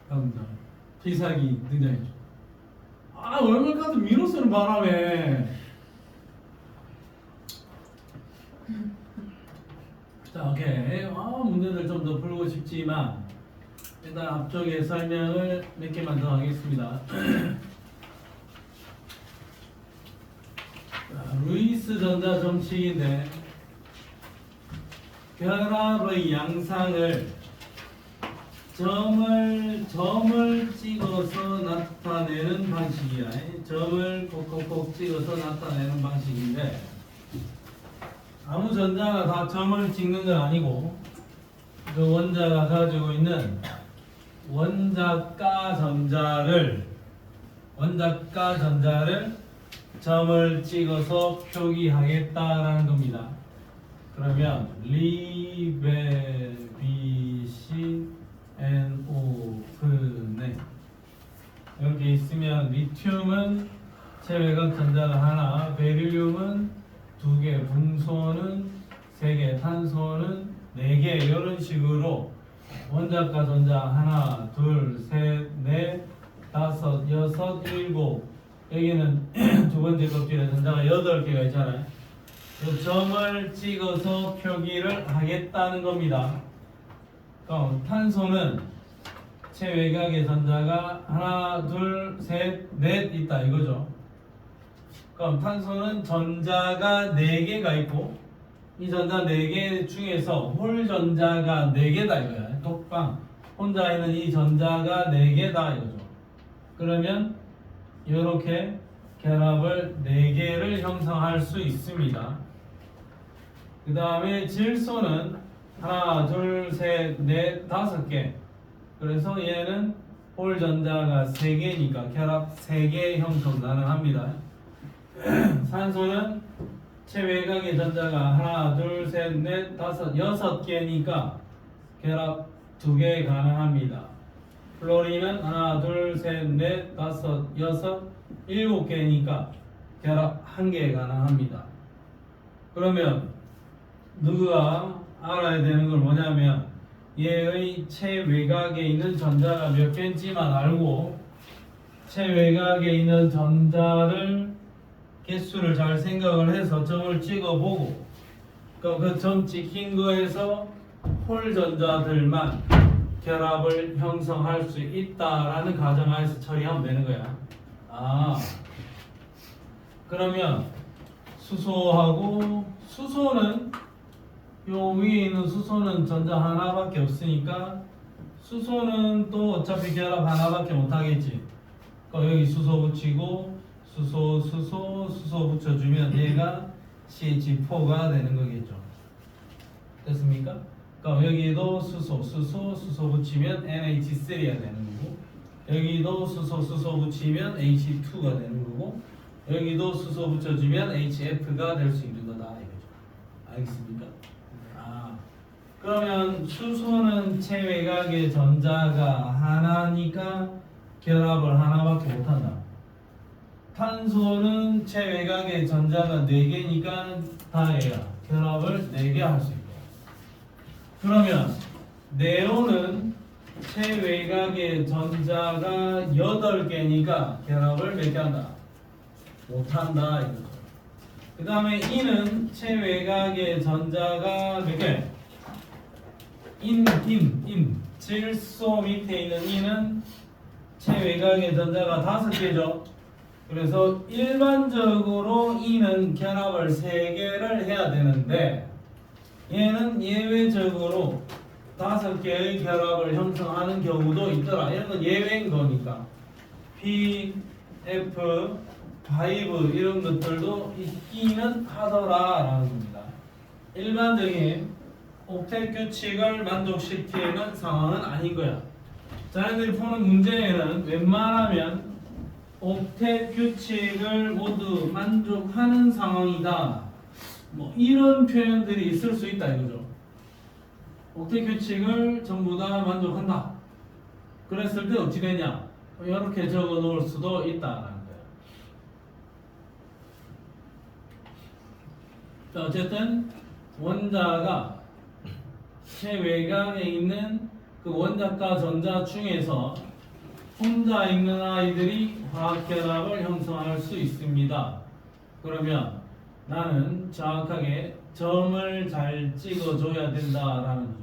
다음입니다. 필살기 등장했죠. 월말 카드 미로 쓰는 바람에. 자, 오케이. 문제들 좀 더 풀고 싶지만 일단 앞쪽에 설명을 몇 개만 더 하겠습니다. 루이스 전자 정칙인데 결합의 양상을 점을 찍어서 나타내는 방식이야. 점을 꼭꼭꼭 찍어서 나타내는 방식인데 아무 전자가 다 점을 찍는 건 아니고 그 원자가 가지고 있는 원자가 전자를 점을 찍어서 표기하겠다라는 겁니다. 그러면 리베비신NO 이렇게 있으면 리튬은 체외각 전자가 하나, 베릴륨은 2개, 붕소는 3개, 탄소는 4개 이런 식으로 원자가 전자 하나, 둘, 셋, 넷, 다섯, 여섯, 일곱 여기는 두 번째 껍질에 전자가 8개가 있잖아요. 그 점을 찍어서 표기를 하겠다는 겁니다. 그럼 탄소는 체외곽에 전자가 하나, 둘, 셋, 넷 있다 이거죠. 그럼 탄소는 전자가 4개가 있고 이 전자 4개 중에서 홀 전자가 4개다 이거야. 독방 혼자 있는 이 전자가 4개다 이거죠. 그러면 이렇게 결합을 4개를 형성할 수 있습니다. 그 다음에 질소는 하나, 둘, 셋, 넷, 5개. 그래서 얘는 홀 전자가 3개니까 결합 3개 형성 가능합니다. 산소는 체외곽의 전자가 하나, 둘, 셋, 넷, 5, 6개니까 결합 2개 가능합니다. 플로린은 하나, 둘, 셋, 넷, 5, 6, 7개니까 결합 1개 가능합니다. 그러면 누가 알아야 되는 걸 뭐냐면 얘의 체외곽에 있는 전자가 몇 개인지만 알고 체외곽에 있는 전자를 개수를 잘 생각을 해서 점을 찍어보고 그 점 찍힌 거에서 홀 전자들만 결합을 형성할 수 있다라는 가정하에서 처리하면 되는 거야. 그러면 수소하고 수소는 요 위에 있는 수소는 전자 하나밖에 없으니까 수소는 또 어차피 결합 하나밖에 못하겠지. 그러니까 여기 수소 붙이고 수소 붙여주면 얘가 CH4가 되는 거겠죠. 됐습니까? 그러니까 여기도 수소 붙이면 NH3가 되는 거고, 여기도 수소 붙이면 H2가 되는 거고, 여기도 수소 붙여주면 HF가 될 수 있는 거다 이거죠. 알겠습니까? 그러면 수소는 체외각의 전자가 하나니까 결합을 하나밖에 못한다. 탄소는 체외각의 전자가 4개니까 다예요. 결합을 4개 할 수 있고. 그러면 네온은 체외각의 전자가 8개니까 결합을 몇 개 한다? 못한다 이거죠. 그 다음에 E는 체외각의 전자가 몇 개? 질소 밑에 있는 E는 체외각의 전자가 5개죠. 그래서 일반적으로 E는 결합을 3개를 해야 되는데 얘는 예외적으로 5개의 결합을 형성하는 경우도 있더라. 이런 건 예외인 거니까 P, F, 5 이런 것들도 있기는 하더라라는 겁니다. 일반적인 옥텟 규칙을 만족시키는 상황은 아닌 거야. 자네들이 푸는 문제에는 웬만하면 옥텟 규칙을 모두 만족하는 상황이다, 뭐 이런 표현들이 있을 수 있다 이거죠. 옥텟 규칙을 전부 다 만족한다. 그랬을 때 어찌 되냐? 이렇게 적어 놓을 수도 있다라는 거예요. 자, 어쨌든 원자가 체외곽에 있는 그 원자과 전자 중에서 혼자 있는 아이들이 화학결합을 형성할 수 있습니다. 그러면 나는 정확하게 점을 잘 찍어줘야 된다라는 거죠.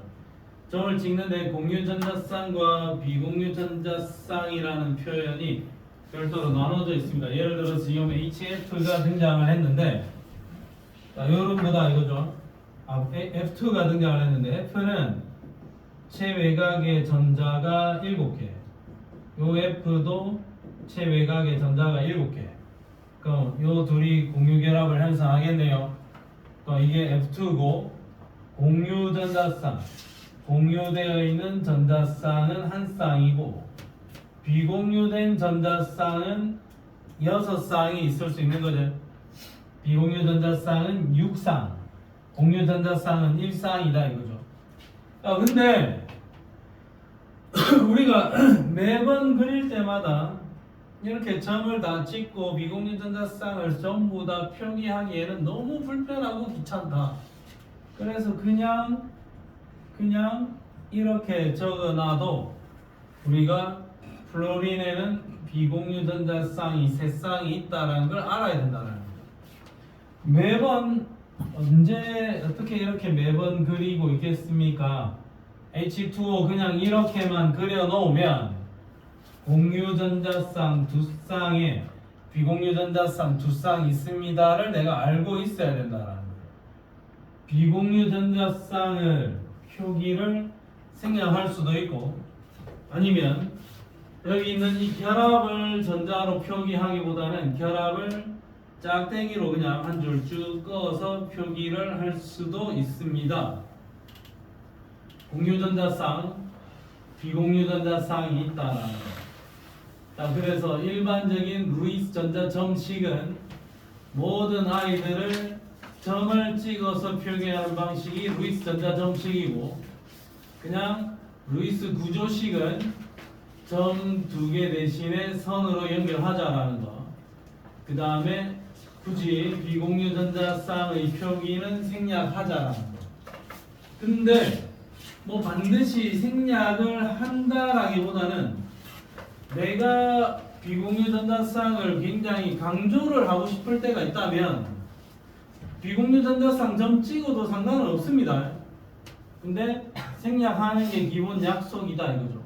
점을 찍는데 공유전자쌍과 비공유전자쌍이라는 표현이 별도로 나눠져 있습니다. 예를 들어서 지금 HF가 등장을 했는데, 요런보다 이거죠. F2가 등장을 했는데 F는 체외곽의 전자가 7개, 요 F도 체외곽의 전자가 7개. 그럼 요 둘이 공유결합을 형성하겠네요. 그럼 이게 F2고 공유전자쌍, 공유되어 있는 전자쌍은 한 쌍이고 비공유된 전자쌍은 6쌍이 있을 수 있는 거죠. 비공유 전자쌍은 6쌍, 공유 전자쌍은 1쌍이다 이거죠. 근데 우리가 매번 그릴 때마다 이렇게 점을 다 찍고 비공유 전자쌍을 전부 다 표기하기에는 너무 불편하고 귀찮다. 그래서 그냥 이렇게 적어놔도 우리가 플로린에는 비공유 전자쌍이 3쌍이 있다는 걸 알아야 된다는 거예요. 매번 언제 어떻게 이렇게 매번 그리고 있겠습니까? H2O 그냥 이렇게만 그려 놓으면 공유전자쌍 2쌍에 비공유전자쌍 2쌍 있습니다를 내가 알고 있어야 된다는 거예요. 비공유전자쌍을 표기를 생략할 수도 있고, 아니면 여기 있는 이 결합을 전자로 표기하기보다는 결합을 짝대기로 그냥 한 줄 쭉 꺼서 표기를 할 수도 있습니다. 공유전자쌍, 비공유전자쌍이 있다라는 거. 자, 그래서 일반적인 루이스 전자 점식은 모든 아이들을 점을 찍어서 표기하는 방식이 루이스 전자 점식이고, 그냥 루이스 구조식은 점 2개 대신에 선으로 연결하자라는 거. 그 다음에 굳이 비공유전자쌍의 표기는 생략하자라는 거. 근데 뭐 반드시 생략을 한다라기보다는 내가 비공유전자쌍을 굉장히 강조를 하고 싶을 때가 있다면 비공유전자쌍 점 찍어도 상관은 없습니다. 근데 생략하는 게 기본 약속이다 이거죠.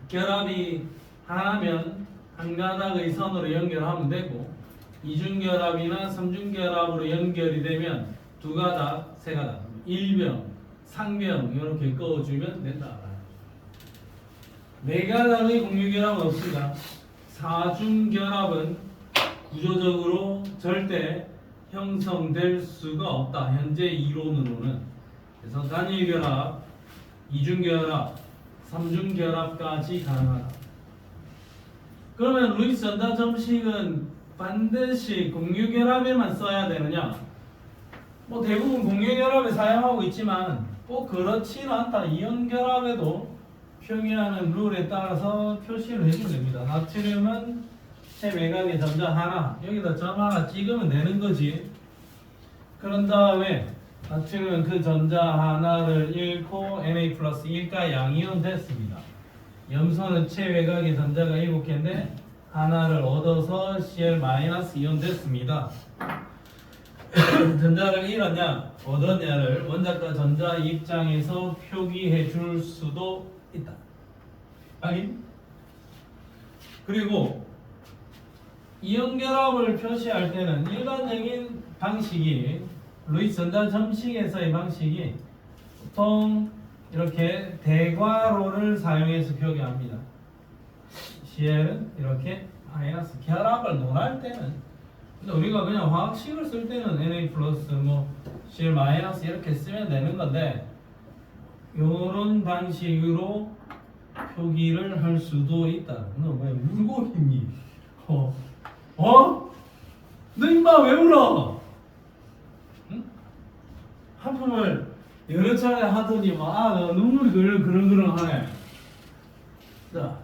결합이 하나면 한 가닥의 선으로 연결하면 되고, 이중결합이나 삼중결합으로 연결이 되면 두 가닥, 세 가닥, 일병, 상병 이렇게 꺼주면 된다. 네 가닥의 공유결합은 없습니다. 사중결합은 구조적으로 절대 형성될 수가 없다. 현재 이론으로는. 그래서 단일결합, 이중결합, 삼중결합까지 가능하다. 그러면 루이스 전자 점식은 반드시 공유결합에만 써야 되느냐? 뭐 대부분 공유결합에 사용하고 있지만 꼭 그렇지는 않다. 이온결합에도 표기하는 룰에 따라서 표시를 해주면 됩니다. 나트륨은 최외곽의 전자 하나, 여기다 점 하나 찍으면 되는 거지. 그런 다음에 나트륨은 그 전자 하나를 잃고 Na 플러스 1가 양이온 됐습니다. 염소는 최외곽의 전자가 7개인데 하나를 얻어서 Cl 마이너스 이온 됐습니다. 전자를 잃었냐 얻었냐를 원자과 전자 입장에서 표기해 줄 수도 있다. 아니? 그리고 이온 결합을 표시할 때는 일반적인 방식이 루이스 전자 점식에서의 방식이 보통 이렇게 대괄호를 사용해서 표기합니다. Cl은 이렇게 마이너스 결합을 논할 때는 근데 우리가 그냥 화학식을 쓸 때는 Na 플러스 뭐 Cl 마이너스 이렇게 쓰면 되는 건데 요런 방식으로 표기를 할 수도 있다. 너 왜 울고 있니? 어? 너 임마 왜 울어? 응? 하품을 여러 차례 하더니 너 눈물이 그렁그렁하네. 자,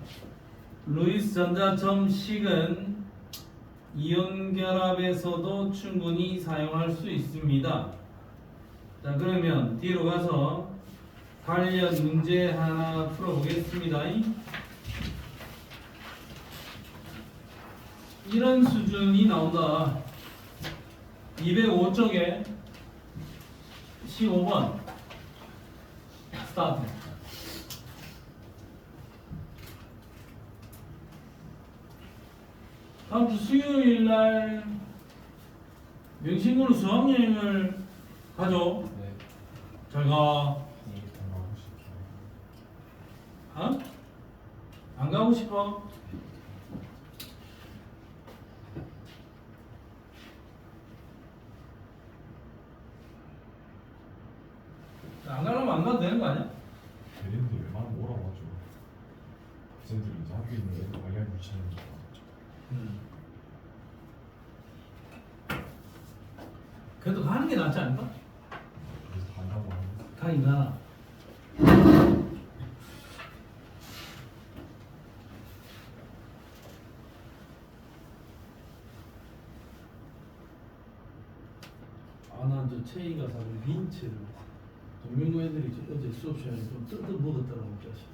루이스 전자 점식은 이온 결합에서도 충분히 사용할 수 있습니다. 자, 그러면 뒤로 가서 관련 문제 하나 풀어보겠습니다. 이런 수준이 나온다. 205쪽에 15번 스타트. 다음 주 수요일 날 명신고로 수학여행을 가죠. 네. 잘 가. 네, 가고 싶어요. 어? 안 가고 싶어? 안 가려면 안 가도 되는 거 아니야? 대리님들 웬만하면 오라고 하죠. 학생들이 이제 학교에 있는 애들 관리하기 귀찮으니까. 그래도 가는 게 낫지 않을까? 그래서 간다고 하는데. 가긴 가나. 난저 채이가 사준 빈츠를 동명고 애들이 어제 수업 시간에 좀 뜯어 먹었더라고 자식이.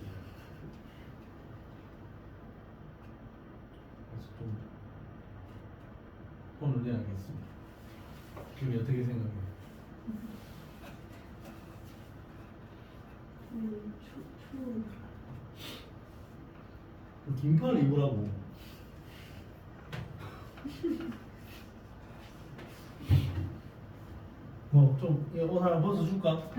그래서 좀 혼을 내야겠습니다. 김이 어떻게 생각해? 긴팔을 입으라고. 뭐 좀 옷 하나 벗어줄까?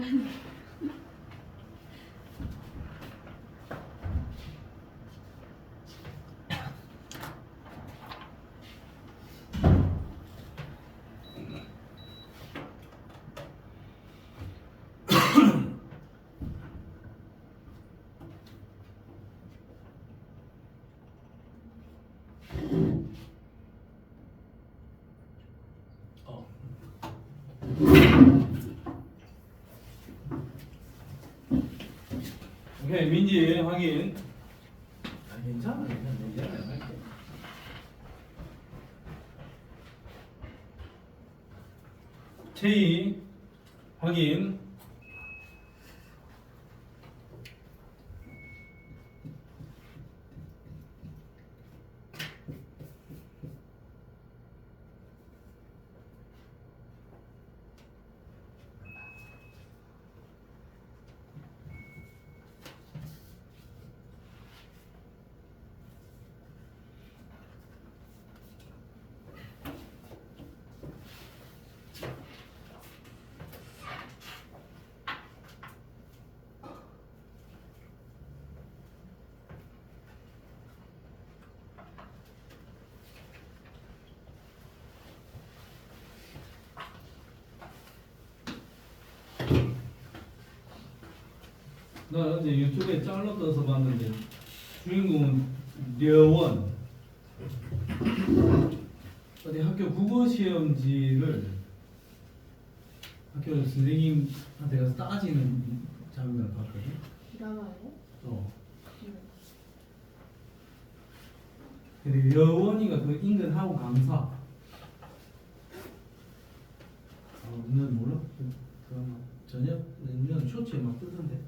오케이, 민지 확인. 괜찮아, 이제 안 할게. 체이 확인. 나 어제 유튜브에 짤로 떠서 봤는데 주인공은 려원. 어디 학교 국어 시험지를 학교 선생님한테 가서 따지는 장면을 봤거든. 드라마예요? 어. 응. 근데 여원이가 그 인근 학원 강사. 넌 몰라? 그 드라마 저녁 내년 쇼츠에 막 뜨던데.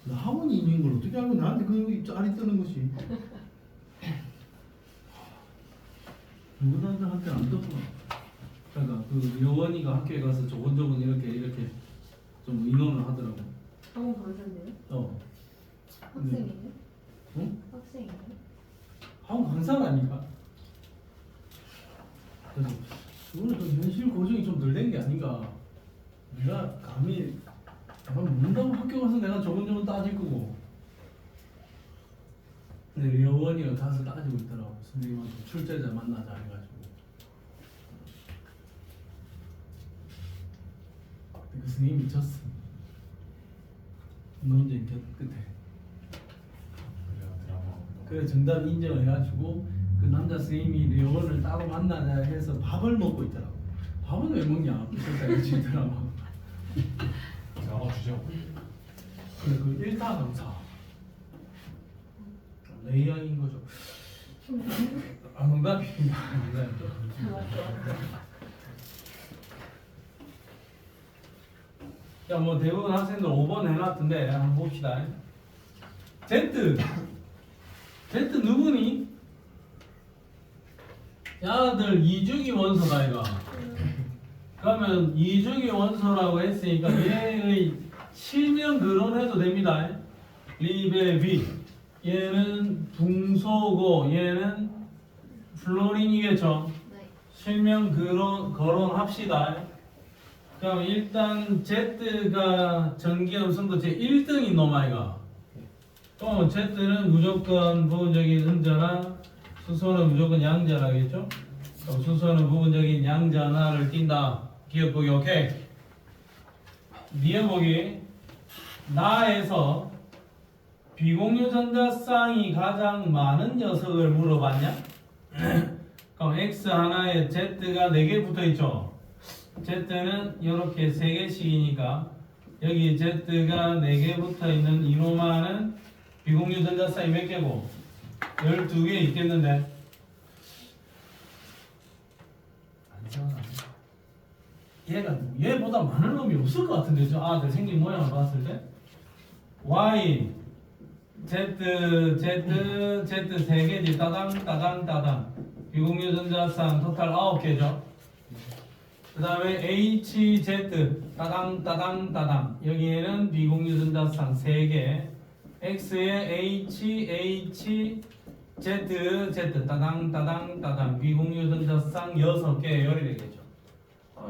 나 학원이 있는 걸 어떻게 알고 나한테 그 짤이 뜨는 것이? 누구한테 안 떴구나. 그러니까 그 여원이가 학교에 가서 조곤조곤 이렇게 좀 의논을 하더라고. 학원 강사인데요? 어. 학생이에요? 응? 학생이에요? 학원 강사라니까. 그래서 오늘 그 현실 고증이 좀 덜 된 게 아닌가. 내가 감히 문다고 학교 가서 내가 조곤조곤 따질 거고. 근데 여원이가 가서 따지고 있더라고. 선생님한테 출제자 만나자 해가지고. 근데 그 선생님이 미쳤어. 논쟁 끝에. 그래야 드라마. 그래 정답 인정을 해가지고 그 남자 선생님이 여원을 따로 만나자 해서 밥을 먹고 있더라고. 밥은 왜 먹냐? 그러니까 일찍 드라마. 드라마 주제가 그래 그 일타 강사. 레이아인 거죠. 아 농담입니다. 농담이죠. 야뭐 대부분 학생들 5번 해놨던데 한번 봅시다. Z 누구니? 야들 이주기 원소다 이거. 그러면 이주기 원소라고 했으니까 얘의 실명 근원해도 됩니다. 리베비. 얘는 붕소고 얘는 플로린이겠죠. 네. 실명 거론합시다. 그럼 일단 Z가 전기 음성도 제 1등인 놈아이가. 그럼 Z는 무조건 부분적인 음자나 수소는 무조건 양자라겠죠. 그럼 수소는 부분적인 양자나를 띈다. 기억 보기 오케이. 니은 보기. 나에서 비공유 전자쌍이 가장 많은 녀석을 물어봤냐? 그럼 X 하나에 Z가 4개 붙어있죠. Z는 이렇게 3개씩이니까 여기 Z가 4개 붙어있는 이노마는 비공유 전자쌍이 몇 개고? 12개 있겠는데 안 이상하네. 얘보다 많은 놈이 없을 것 같은데 저 아들 생긴 모양을 봤을 때 Y Z 3개지 따당 비공유 전자쌍 토탈 9개죠. 그 다음에 HZ 따당 여기에는 비공유 전자쌍 3개 X에 Z 따당 비공유 전자쌍 6개 열이 되겠죠.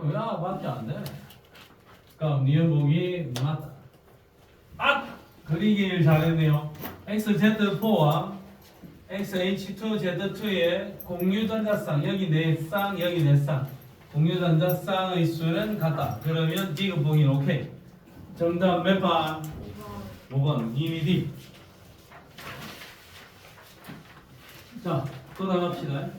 왜 밖에 안 돼? 그럼 니은 보기 맞다. 그리길 잘했네요. XZ4와 XH2Z2의 공유 전자쌍 여기 4쌍 여기 4쌍 공유 전자쌍의 수는 같다. 그러면 디귿 보기 오케이. 정답 몇 번? 5번 이미 D. 자, 또 나갑시다.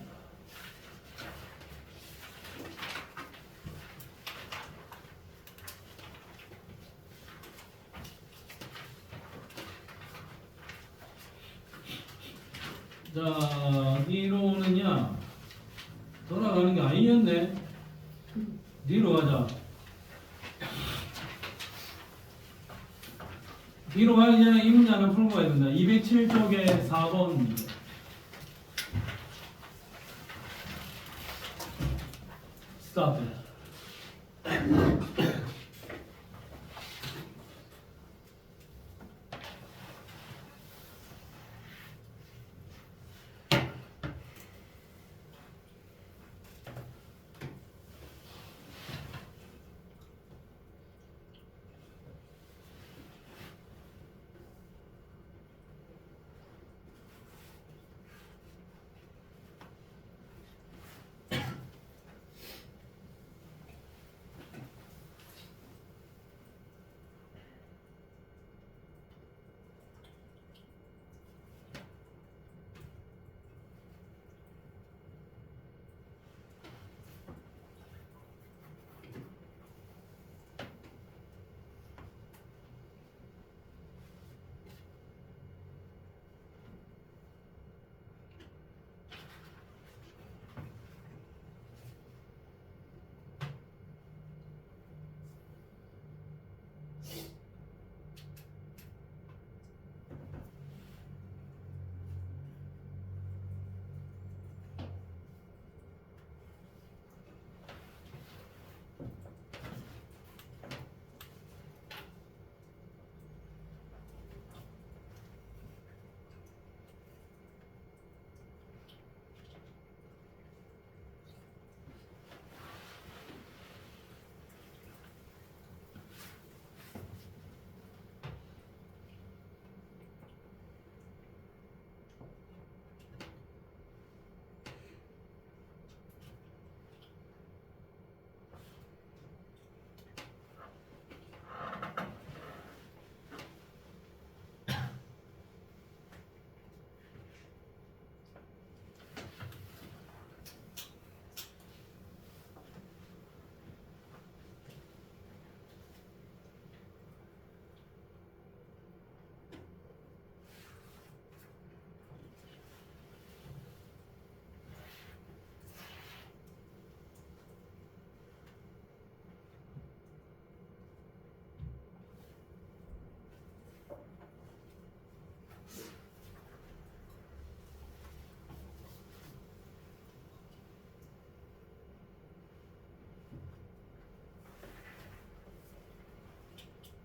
자, 뒤로는요 돌아가는 게 아니었네. 뒤로 가자. 뒤로 가기 전에 이 문제는 풀고 가야 된다. 207쪽에 4번 스타트.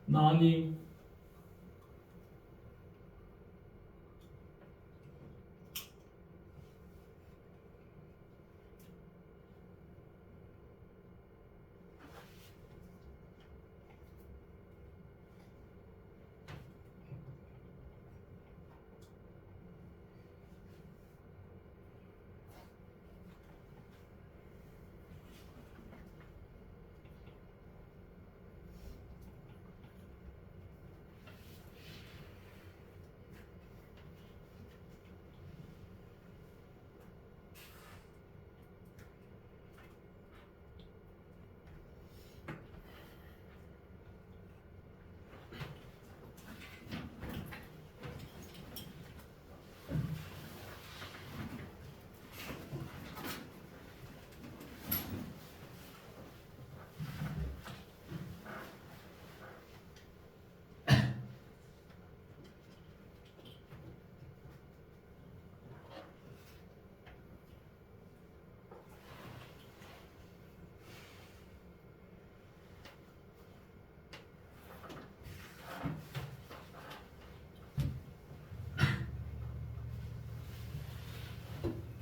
나니?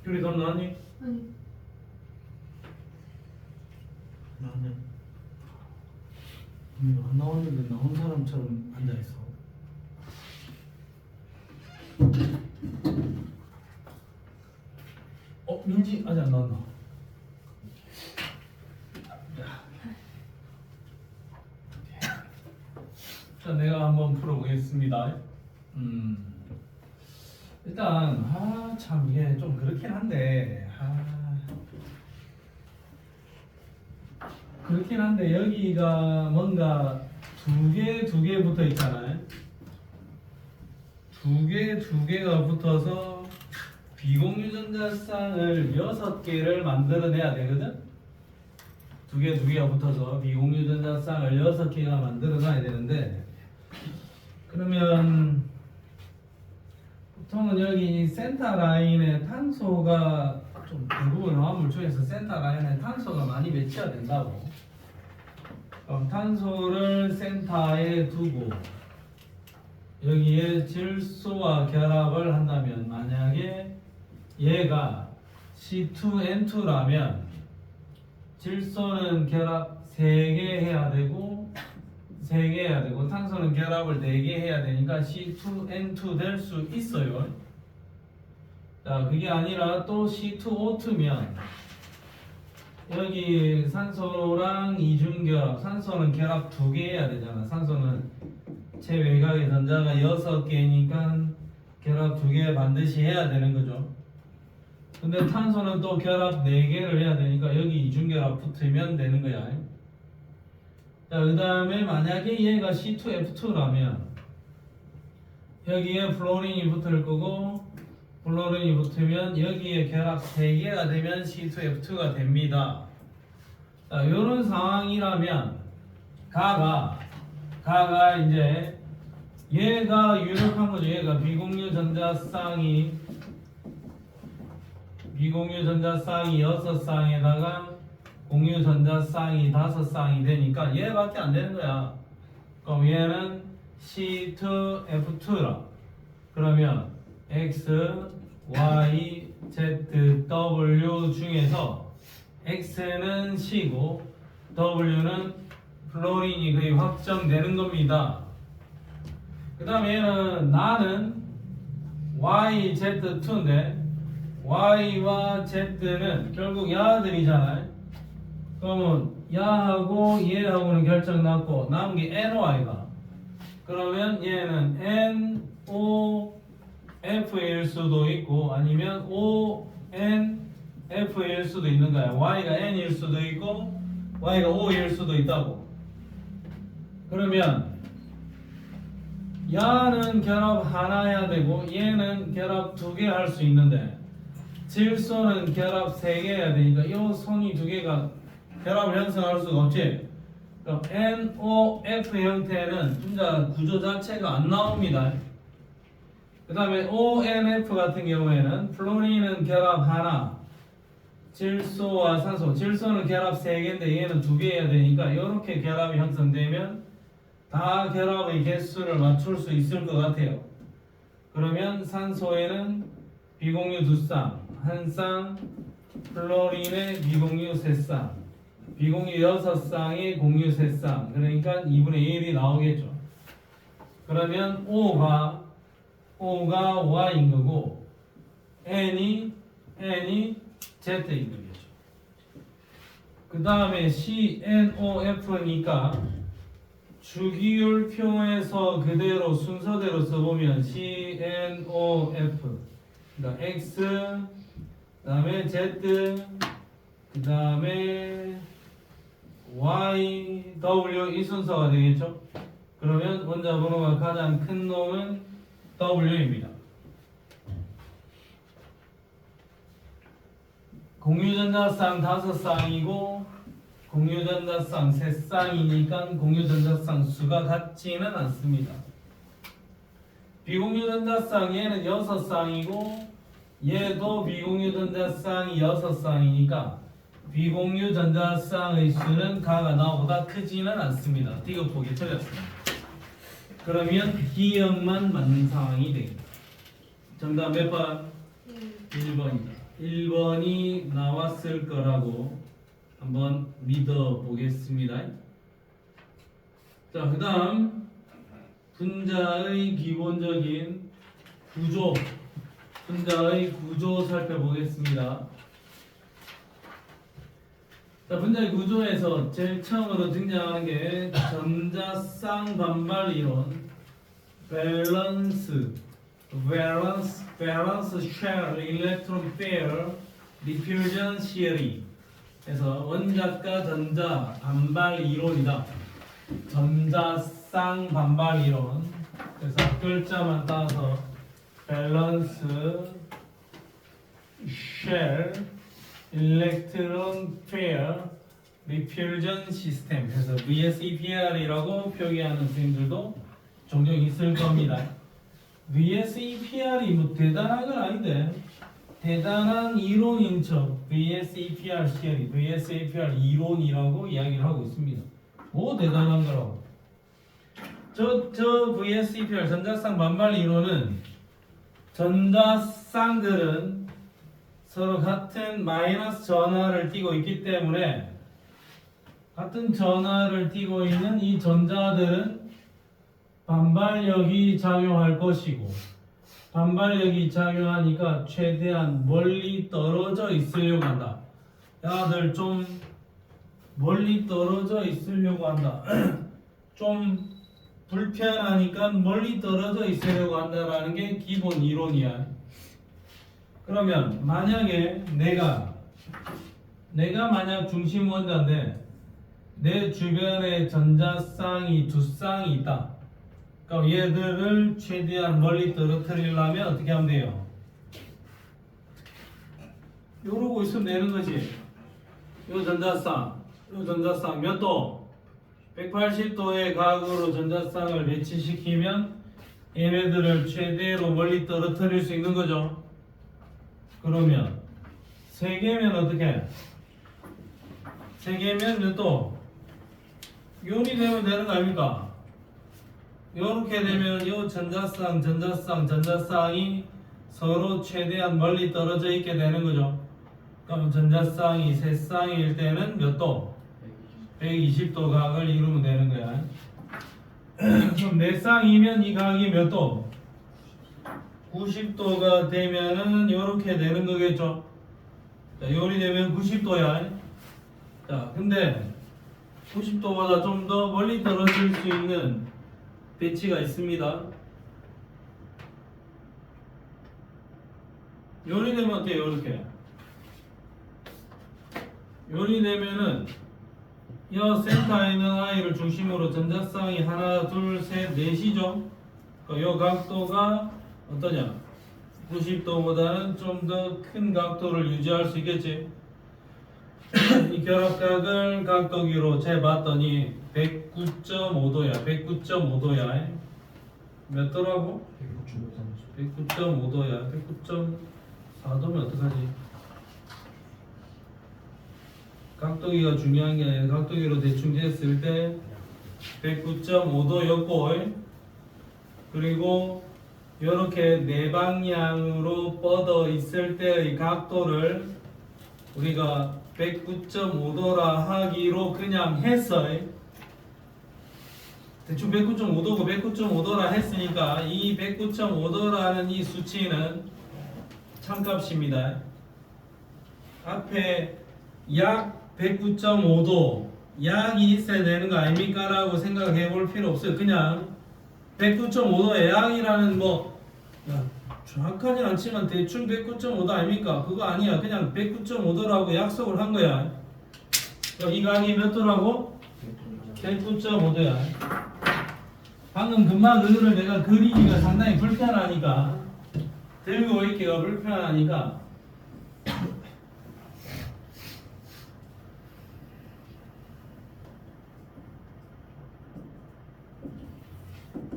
둘이 돈 나니? 아니. 나는 안 나왔는데 나온 사람처럼 앉아 있어. 민지 아직 안 나왔나? 자, 내가 한번 풀어보겠습니다. 일단 참 이게 좀 그렇긴 한데 그렇긴 한데 여기가 뭔가 두 개 붙어 있잖아요. 두 개가 붙어서 비공유전자쌍을 6개를 만들어내야 되거든. 두 개가 붙어서 비공유전자쌍을 6개가 만들어놔야 되는데, 그러면 보통은 여기 센터 라인에 탄소가 좀 대부분 화합물 중에서 센터 라인에 탄소가 많이 배치가 된다고. 그럼 탄소를 센터에 두고 여기에 질소와 결합을 한다면, 만약에 얘가 C2N2라면 질소는 결합 3개 해야 되고 탄소는 결합을 4개 해야 되니까 C2N2 될 수 있어요. 자, 그게 아니라 또 C2O2면 여기 산소랑 이중결합, 산소는 결합 2개 해야 되잖아. 산소는 최외곽의 전자가 6개니까 결합 2개 반드시 해야 되는 거죠. 근데 탄소는 또 결합 4개를 해야 되니까 여기 이중결합 붙으면 되는 거야. 자, 그 다음에 만약에 얘가 C2F2라면 여기에 플로린이 붙을 거고, 플로린이 붙으면 여기에 결합 3개가 되면 C2F2가 됩니다. 자, 이런 상황이라면 가가 이제 얘가 유력한 거죠. 얘가 비공유 전자쌍이 6쌍에다가 공유 전자쌍이 5쌍이 되니까 얘밖에 안 되는 거야. 그럼 얘는 C2F2라. 그러면 X, Y, Z, W 중에서 X는 C고 W는 플로린이 거의 확정되는 겁니다. 그 다음에 얘는 나는 Y, Z2인데 Y와 Z는 결국 야들이잖아요. 그러면 야하고 얘하고는 결정 났고 남은 게 NY가. 그러면 얘는 NOF일 수도 있고 아니면 ONF일 수도 있는 거야. Y가 N일 수도 있고 Y가 O일 수도 있다고. 그러면 야는 결합 하나 해야 되고 얘는 결합 2개 할 수 있는데 질소는 결합 3개 해야 되니까 이 손이 2개가 결합을 형성할 수가 없지. 그럼 NOF 형태는 분자 구조 자체가 안 나옵니다. 그 다음에 ONF 같은 경우에는 플로린은 결합 하나, 질소와 산소, 질소는 결합 3개인데 얘는 2개 해야 되니까 이렇게 결합이 형성되면 다 결합의 개수를 맞출 수 있을 것 같아요. 그러면 산소에는 비공유 2쌍, 1쌍, 플로린에 비공유 3쌍, 비공유 6쌍에 공유 3쌍, 그러니까 2분의 1이 나오겠죠. 그러면 O가 Y인 거고 N이 Z인 거겠죠. 그 다음에 CNOF니까 주기율표에서 그대로 순서대로 써보면 CNOF, 그러니까 X, 그 다음에 Z, 그 다음에 Y, W 이 순서가 되겠죠. 그러면 원자 번호가 가장 큰 놈은 W입니다. 공유전자쌍 5쌍이고 공유전자쌍 3쌍이니까 공유전자쌍 수가 같지는 않습니다. 비공유전자쌍 얘는 6쌍이고 얘도 비공유전자쌍이 6쌍이니까 비공유전자쌍의 수는 가가 나보다 크지는 않습니다. 디귿보기 틀렸습니다. 그러면 D형만 맞는 상황이 되겠다. 정답 몇 번? 1번이다. 1번이 나왔을 거라고 한번 믿어보겠습니다. 자, 그 다음 분자의 기본적인 구조, 분자의 구조 살펴보겠습니다. 자, 분자의 구조에서 제일 처음으로 등장하는 게 전자쌍 반발 이론, 밸런스 쉘, 일렉트론 페어, 디퓨전 시어리. 그래서 원자과 전자 반발 이론이다. 전자쌍 반발 이론. 그래서 글자만 따서 밸런스 쉘, 일렉트론 페어, 디퓨전 시스템. 그래서 VSEPR이라고 표기하는 선생님들도 종종 있을 겁니다. VSEPR이 뭐 대단한 건 아닌데 대단한 이론인 척 VSEPR 시어리, VSEPR 이론이라고 이야기를 하고 있습니다. 뭐 대단한 거라고. 저 VSEPR 전자쌍 반발 이론은 전자쌍들은 서로 같은 마이너스 전하를 띠고 있기 때문에 같은 전하를 띠고 있는 이 전자들은 반발력이 작용할 것이고 반발력이 작용하니까 최대한 멀리 떨어져 있으려고 한다. 야들 좀 멀리 떨어져 있으려고 한다. 좀 불편하니까 멀리 떨어져 있으려고 한다라는 게 기본 이론이야. 그러면 만약에 내가 만약 중심 원자인데 내 주변에 전자쌍이 2쌍이 있다. 그럼 얘들을 최대한 멀리 떨어뜨리려면 어떻게 하면 돼요? 이러고 있으면 되는 거지. 요 전자쌍 몇 도? 180도의 각으로 전자쌍을 배치시키면 얘네들을 최대로 멀리 떨어뜨릴 수 있는 거죠. 그러면 3개면 어떻게? 3개면 몇 도? 요리 되면 되는 거 아닙니까? 이렇게 되면 이 전자쌍이 서로 최대한 멀리 떨어져 있게 되는 거죠. 그럼 전자쌍이 3쌍일 때는 몇 도? 120도 각을 이루면 되는 거야. 그럼 4쌍이면 이 각이 몇 도? 90도가 되면은 이렇게 되는 거겠죠. 자, 요리 되면 90도야. 자, 근데 90도보다 좀 더 멀리 떨어질 수 있는 배치가 있습니다. 요리 되면 어때요? 이렇게 요리 되면은 이 센터에 있는 아이를 중심으로 전자쌍이 하나, 둘, 셋, 넷이죠. 이 각도가 어떠냐? 90도보다는 좀 더 큰 각도를 유지할 수 있겠지. 이 결합각을 각도기로 재봤더니 109.5도야. 109.5도야. 몇 도라고? 109.5도야. 109.4도면 어떡하지? 각도기가 중요한 게 아니라 각도기로 대충 쟀을 때 109.5도였고 그리고 이렇게 네 방향으로 뻗어 있을 때의 각도를 우리가 109.5도라 하기로 그냥 했어. 대충 109.5도고 109.5도라 했으니까 이 109.5도라는 이 수치는 참값입니다. 앞에 약 109.5도 약이 있어야 되는 거 아닙니까? 라고 생각해 볼 필요 없어요. 그냥 109.5도의 약이라는 뭐 정확하진 않지만 대충 109.5도 아닙니까? 그거 아니야. 그냥 109.5도라고 약속을 한 거야. 이 각이 몇 도라고? 109.5도야. 방금 금방 그거를 내가 그리기가 상당히 불편하니까 들고 있기가 불편하니까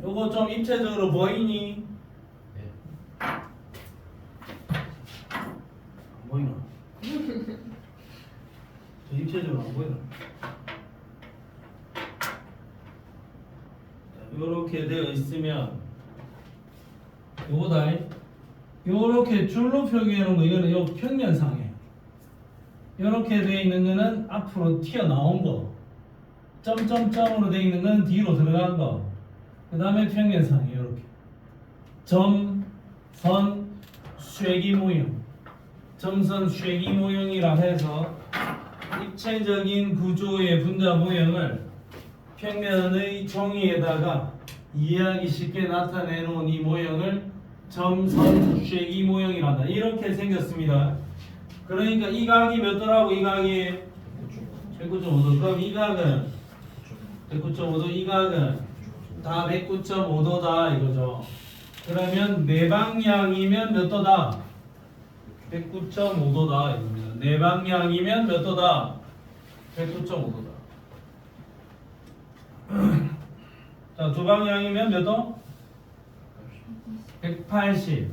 요거 좀 입체적으로 보이니? 안 보이나? 저 입체적으로 안 보이나? 요렇게 되어 있으면 요거다. 요렇게 줄로 표기해 놓은 거 이거는 요 평면상이에요. 요렇게 되어 있는 거는 앞으로 튀어나온 거. 점점점으로 되어 있는 건 뒤로 들어간 거. 그 다음에 평면상이에요. 이렇게 점, 선, 쇠기 모형, 점선 쇠기 모형이라 해서 입체적인 구조의 분자 모형을 평면의 종이에다가 이해하기 쉽게 나타내 놓은 이 모형을 점선 쇠기 모형이라 한다. 이렇게 생겼습니다. 그러니까 이 각이 몇 도라고? 이 각이 109.5도. 그럼 이 각은 109.5도, 이 각은 다 109.5도다 이거죠. 그러면 네 방향이면 몇 도다? 109.5도다 이겁니다. 네 방향이면 몇 도다? 109.5도다. 자, 두 방향이면 몇 도? 180.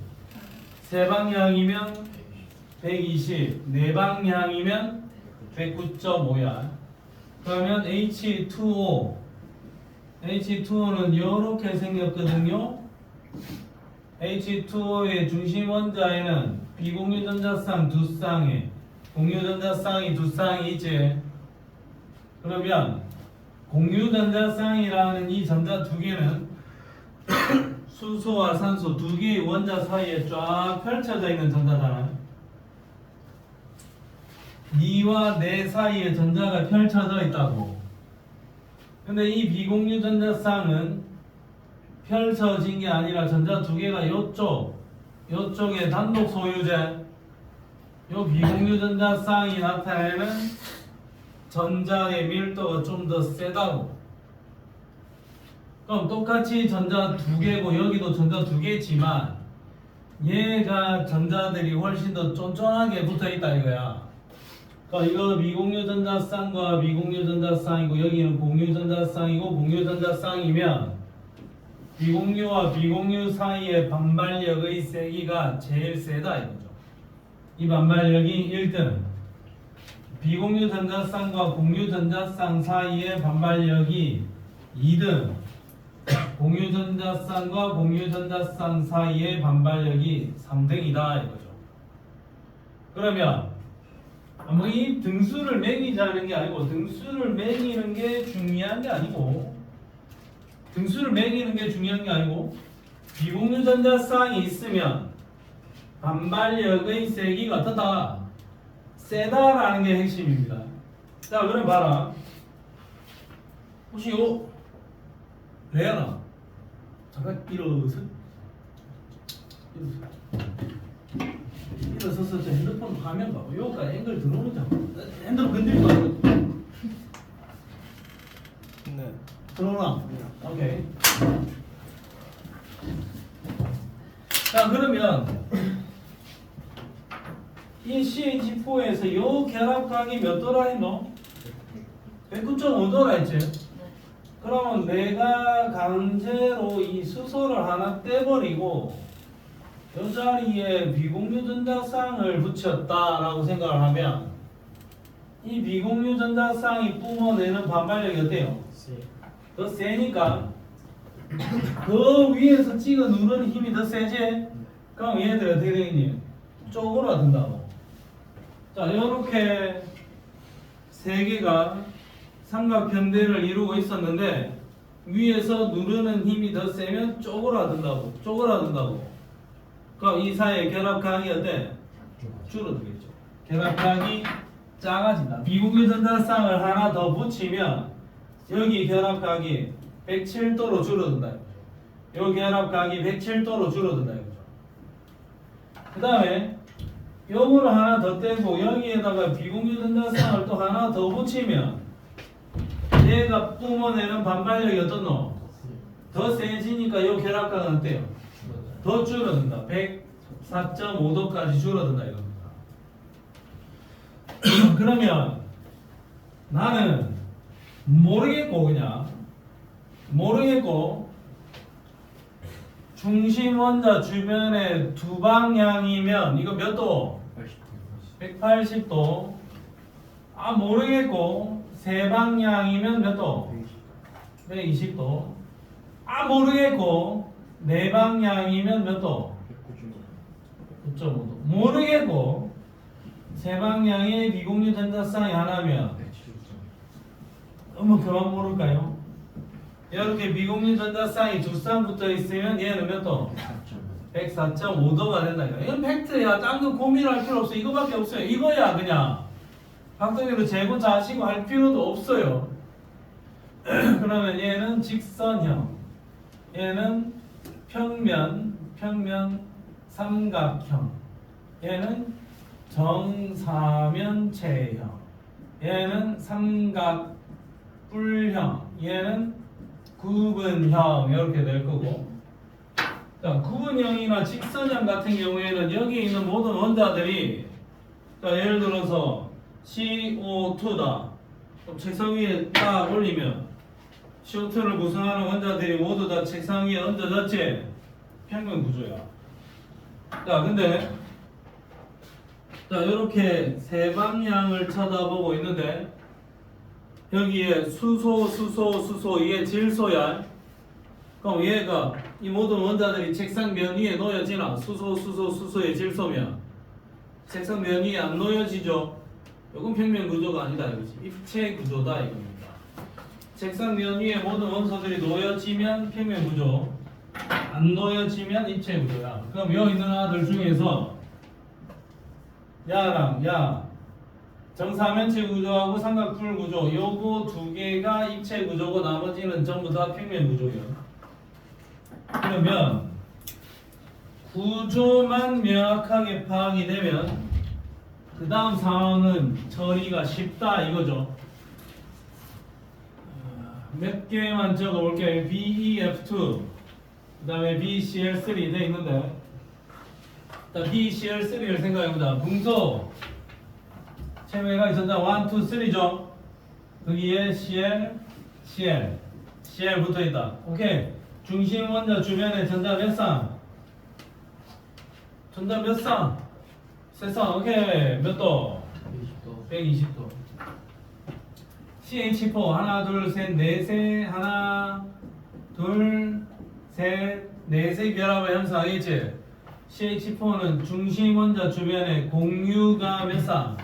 세 방향이면 120. 네 방향이면 109.5야. 그러면 H2O H2O는 이렇게 생겼거든요. H2O의 중심 원자에는 비공유 전자쌍 두 쌍에 공유 전자쌍이 두 쌍이 있지. 그러면 공유 전자쌍이라는 이 전자 두 개는 수소와 산소 두 개의 원자 사이에 쫙 펼쳐져 있는 전자잖아요. 니와 내 사이에 전자가 펼쳐져 있다고. 근데 이 비공유 전자쌍은 펼쳐진 게 아니라 전자 두 개가 요쪽에 단독 소유제, 요 비공유 전자쌍이 나타내는 전자의 밀도가 좀 더 세다고. 그럼 똑같이 전자 두 개고 여기도 전자 두 개지만 얘가 전자들이 훨씬 더 쫀쫀하게 붙어 있다 이거야. 그러니까 이거 비공유 전자쌍과 비공유 전자쌍이고 여기는 공유 전자쌍이고 공유 전자쌍이면 비공유와 비공유 사이의 반발력의 세기가 제일 세다 이거죠. 이 반발력이 1등. 비공유 전자쌍과 공유 전자쌍 사이의 반발력이 2등. 공유 전자쌍과 공유 전자쌍 사이의 반발력이 3등이다 이거죠. 그러면 뭐 이 등수를 매기자는 게 아니고 등수를 매기는 게 중요한 게 아니고 등수를 매기는 게 중요한 게 아니고 비공유 전자쌍이 있으면 반발력의 세기가 어떻다? 세다라는 게 핵심입니다. 자, 그럼 봐라. 혹시 요 레아나 잠깐 일어서 일어서서 저 핸드폰 화면 봐봐. 여기까지 앵글 들어오는 잠깐. 핸드폰 건들지 말고. 네. 들어오나? 오케이. 자, 그러면 이 CH4에서 요 결합각이 몇 도라 했노? 109.5도라 했지? 그러면 내가 강제로 이 수소를 하나 떼버리고 이 자리에 비공유 전자쌍을 붙였다라고 생각을 하면 이 비공유 전자쌍이 뿜어내는 반발력이 어때요? 더 세니까 더 위에서 찍어 누르는 힘이 더 세지? 그럼 얘들 어떻게 되겠니? 쪼그라든다고. 자, 이렇게 세 개가 삼각형대를 이루고 있었는데 위에서 누르는 힘이 더 세면 쪼그라든다고. 쪼그라든다고. 그럼 이 사이의 결합각이 어때? 줄어들겠죠. 결합각이 작아진다. 비공유 전달쌍을 하나 더 붙이면 여기 결합각이 107도로 줄어든다. 요 결합각이 107도로 줄어든다. 그 다음에 요거를 하나 더 떼고 여기에다가 비공유 전달쌍을 또 하나 더 붙이면 얘가 뿜어내는 반발력이 어떻노? 더 세지니까 요 결합각은 어때요? 더 줄어든다. 104.5도까지 줄어든다 이겁니다. 그러면 나는 모르겠고 그냥 모르겠고 중심 원자 주변에 두 방향이면 이거 몇 도? 180도. 아 모르겠고 세 방향이면 몇 도? 120도. 아 모르겠고 네 방향이면 몇 도? 9.5도. 모르겠고 세 방향의 비공유 전자쌍이 하나면 그만 모를까요? 이렇게 비공유 전자쌍이 두 쌍 붙어 있으면 얘는 몇 도? 104.5도가 된다. 이건 팩트야. 딴 거 고민할 필요 없어. 이거밖에 없어요. 이거야 그냥. 각도기로 재고 자시고 할 필요도 없어요. 그러면 얘는 직선형, 얘는 평면 삼각형, 얘는 정사면체형, 얘는 삼각뿔형, 얘는 구분형 이렇게 될 거고. 자, 구분형이나 직선형 같은 경우에는 여기에 있는 모든 원자들이 자, 예를 들어서 CO2다. 그럼 책상 위에 딱 올리면 CO2를 구성하는 원자들이 모두 다 책상 위에 얹어졌지? 평면 구조야. 자, 근데 자, 이렇게 세 방향을 쳐다보고 있는데 여기에 수소 이게 질소야. 그럼 얘가 이 모든 원자들이 책상 면 위에 놓여지나? 수소의 질소면 책상 면 위에 안 놓여지죠? 이건 평면 구조가 아니다 이거지. 입체 구조다 이겁니다. 책상 면 위에 모든 원소들이 놓여지면 평면 구조, 안 놓여지면 입체 구조야. 그럼 여기 있는 아들 중에서 야랑 야 정사면체 구조하고 삼각뿔 구조 요거 두 개가 입체 구조고 나머지는 전부 다 평면 구조예요. 그러면 구조만 명확하게 파악이 되면 그 다음 상황은 처리가 쉽다 이거죠. 몇 개만 적어볼게요. BEF2 그 다음에 BCl3 돼 있는데 BCl3를 생각해보자. 분소 체외가 전자 1, 2, 3죠. 거기에 CL 붙어있다. 오케이. 중심 원자 주변에 전자 몇 쌍? 전자 몇 쌍? 세 쌍. 오케이. 몇 도? 120도. CH4 하나 둘 셋 넷에 하나 둘 셋 넷의 결합을 형성하겠지. CH4는 중심 원자 주변에 공유가 몇 쌍?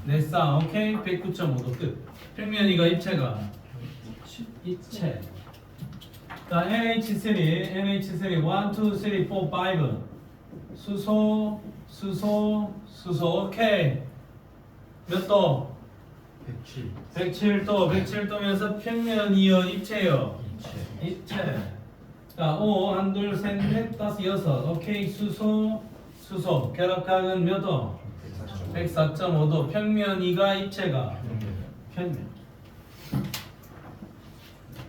네 쌍. 오케이. 109.5도 끝. 평면이가 입체가 입체. 자, NH3 1, 2, 3, 4, 5 수소 오케이. 몇 도? 107도. 107도면서 평면이요 입체요? 입체. 자, 5 1, 2, 3, 4, 5, 6 오케이. 수소 결합각은 몇 도? 104.5도. 평면이가 입체가 평면.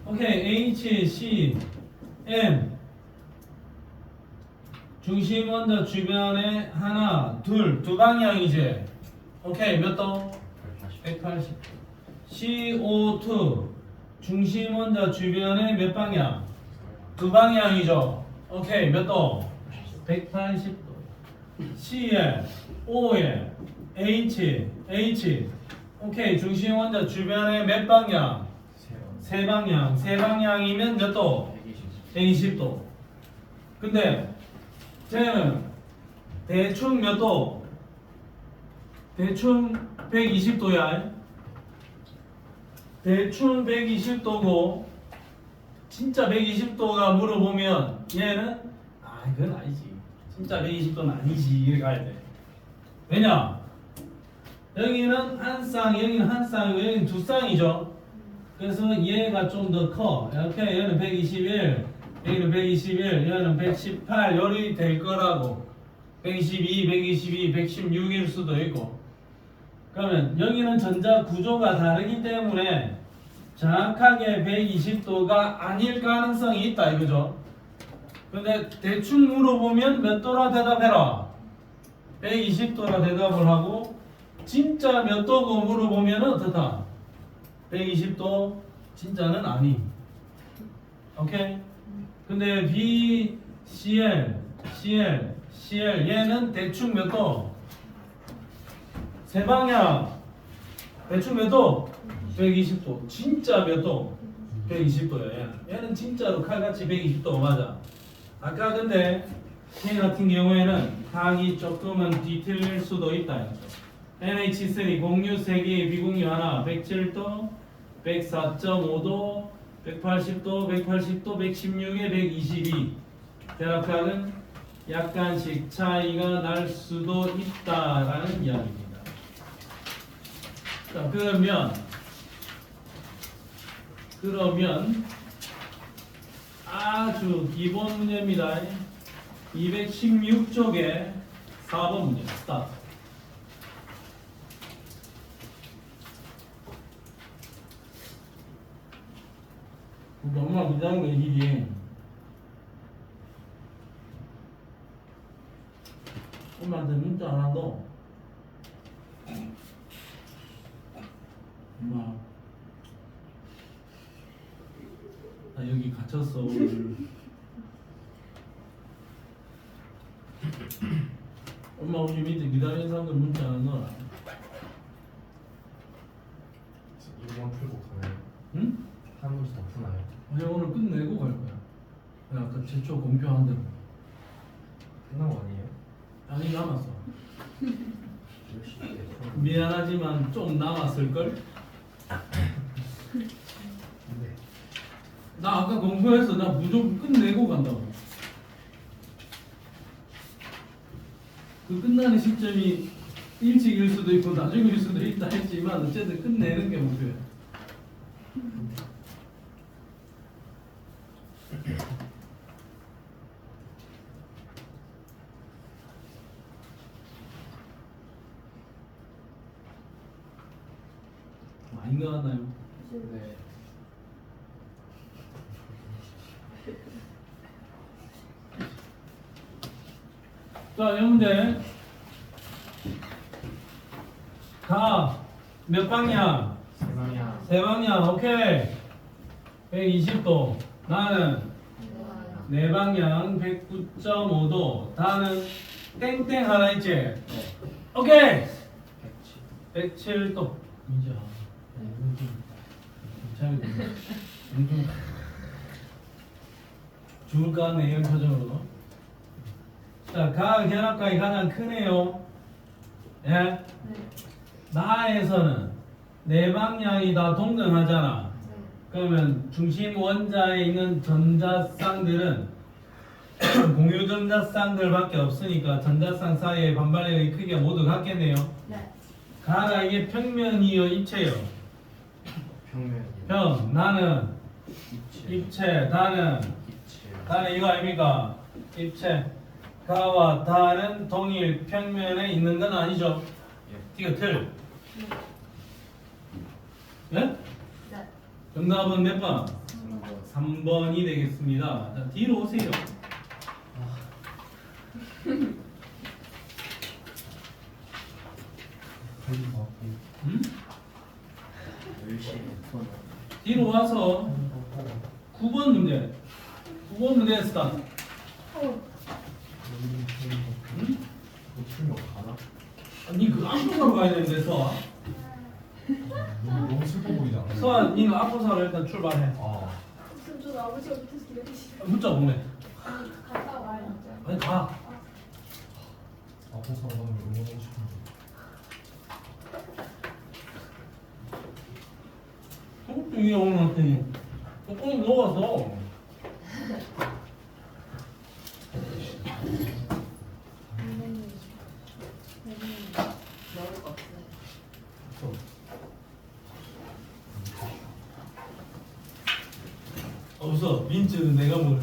오케이. H, C, M 중심 원자 주변에 하나, 두 방향이지. 오케이. 몇 도? 180. CO2 중심 원자 주변에 몇 방향? 두 방향이죠. 오케이. 몇 도? 180도. C에 O에 H 오케이. 중심 원자 주변에 몇 방향? 세 방향이면 몇 도? 120도. 근데 쟤는 대충 몇 도? 대충 120도야. 대충 120도고 진짜 120도가 물어보면 얘는 그건 아니지. 진짜 120도는 아니지. 이렇게 가야 돼. 왜냐? 여기는 한 쌍, 여기는 한 쌍이고 여기는 두 쌍이죠. 그래서 얘가 좀 더 커. 이렇게 얘는 121, 여기는 121, 얘는 118 요리 될 거라고. 122, 122, 116일 수도 있고. 그러면 여기는 전자 구조가 다르기 때문에 정확하게 120도가 아닐 가능성이 있다 이거죠. 근데 대충 물어보면 몇 도라 대답해라. 120도라 대답을 하고 진짜 몇 도고 물어보면 어떻다? 120도 진짜는 아님. 오케이? 근데 B, CL, CL, CL 얘는 대충 몇 도? 세 방향 대충 몇 도? 120도. 진짜 몇 도? 120도야. 얘는 진짜로 칼같이 120도 맞아. 아까 근데 얘 같은 경우에는 항이 조금은 뒤틀릴 수도 있다. NH3 공유 3개, 비공유 하나, 107도, 104.5도, 180도, 180도, 116에 122. 대략각은 약간씩 차이가 날 수도 있다라는 이야기입니다. 자, 그러면 아주 기본 문제입니다. 216쪽에 4번 문제 스타트. 엄마 부자는 거 이기지. 엄마한테 문자 안 한다. 엄마 나 여기 갇혔어 오늘. 엄마 우리 밑에 기다리는 사람들 문자 안 하노라. 이거만 풀고 가나요? 응? 한 문제 더 푸나요? 아니 오늘 끝내고 갈 거야. 내가 아까 제초 공표한 대로. 끝난 거 아니에요? 아니 남았어. 역시 이게 풀어. 미안하지만 좀 남았을걸? 근데 나 아까 공부해서 나 무조건 끝내고 간다고. 그 끝나는 시점이 일찍일 수도 있고 나중일 수도 있다 했지만 어쨌든 끝내는 게 목표야. 많이 나왔나요? 네. 자, 이 문제. 몇 방향? 세 방향. 세 방향, 오케이. 120도. 나는 네 방향 109.5도. 다는 땡땡 하나 있지? 오케이. 107도. 이제 죽을까 네 이런 표정으로. 자, 견학각이 가장 크네요. 예? 네. 나에서는 네 방향이 다 동등하잖아. 그러면 중심 원자에 있는 전자쌍들은 공유 전자쌍들밖에 없으니까 전자쌍 사이의 반발력의 크기가 모두 같겠네요. 네. 가가 이게 평면이요, 입체요? 평면이. 평. 나는 입체. 다는 이거 아닙니까? 입체. 가와 다는 동일 평면에 있는 건 아니죠? 이거 틀. 예? 네. 정답은 몇 번? 3번이 되겠습니다. 자, 뒤로 오세요. 음? 뒤로 와서 9번 문제. 9번 문제 스타트. 못 풀면 가나? 아니 그 안쪽으로 가야 되는데 서. 너무 슬퍼 보이지 않아? 서한 니는 아프사로 일단 출발해. 아, 무슨 저 아버지가 밑에서 기다리시죠. 문자 보내. 아니 갔다 와요. 아니 가. 아픈 사람 하는 걸 응원하고 싶은데. 이게 오늘 어떠니? 조금 녹아서. 먹을 거 없어요. 없어. 민트는 내가 먹을.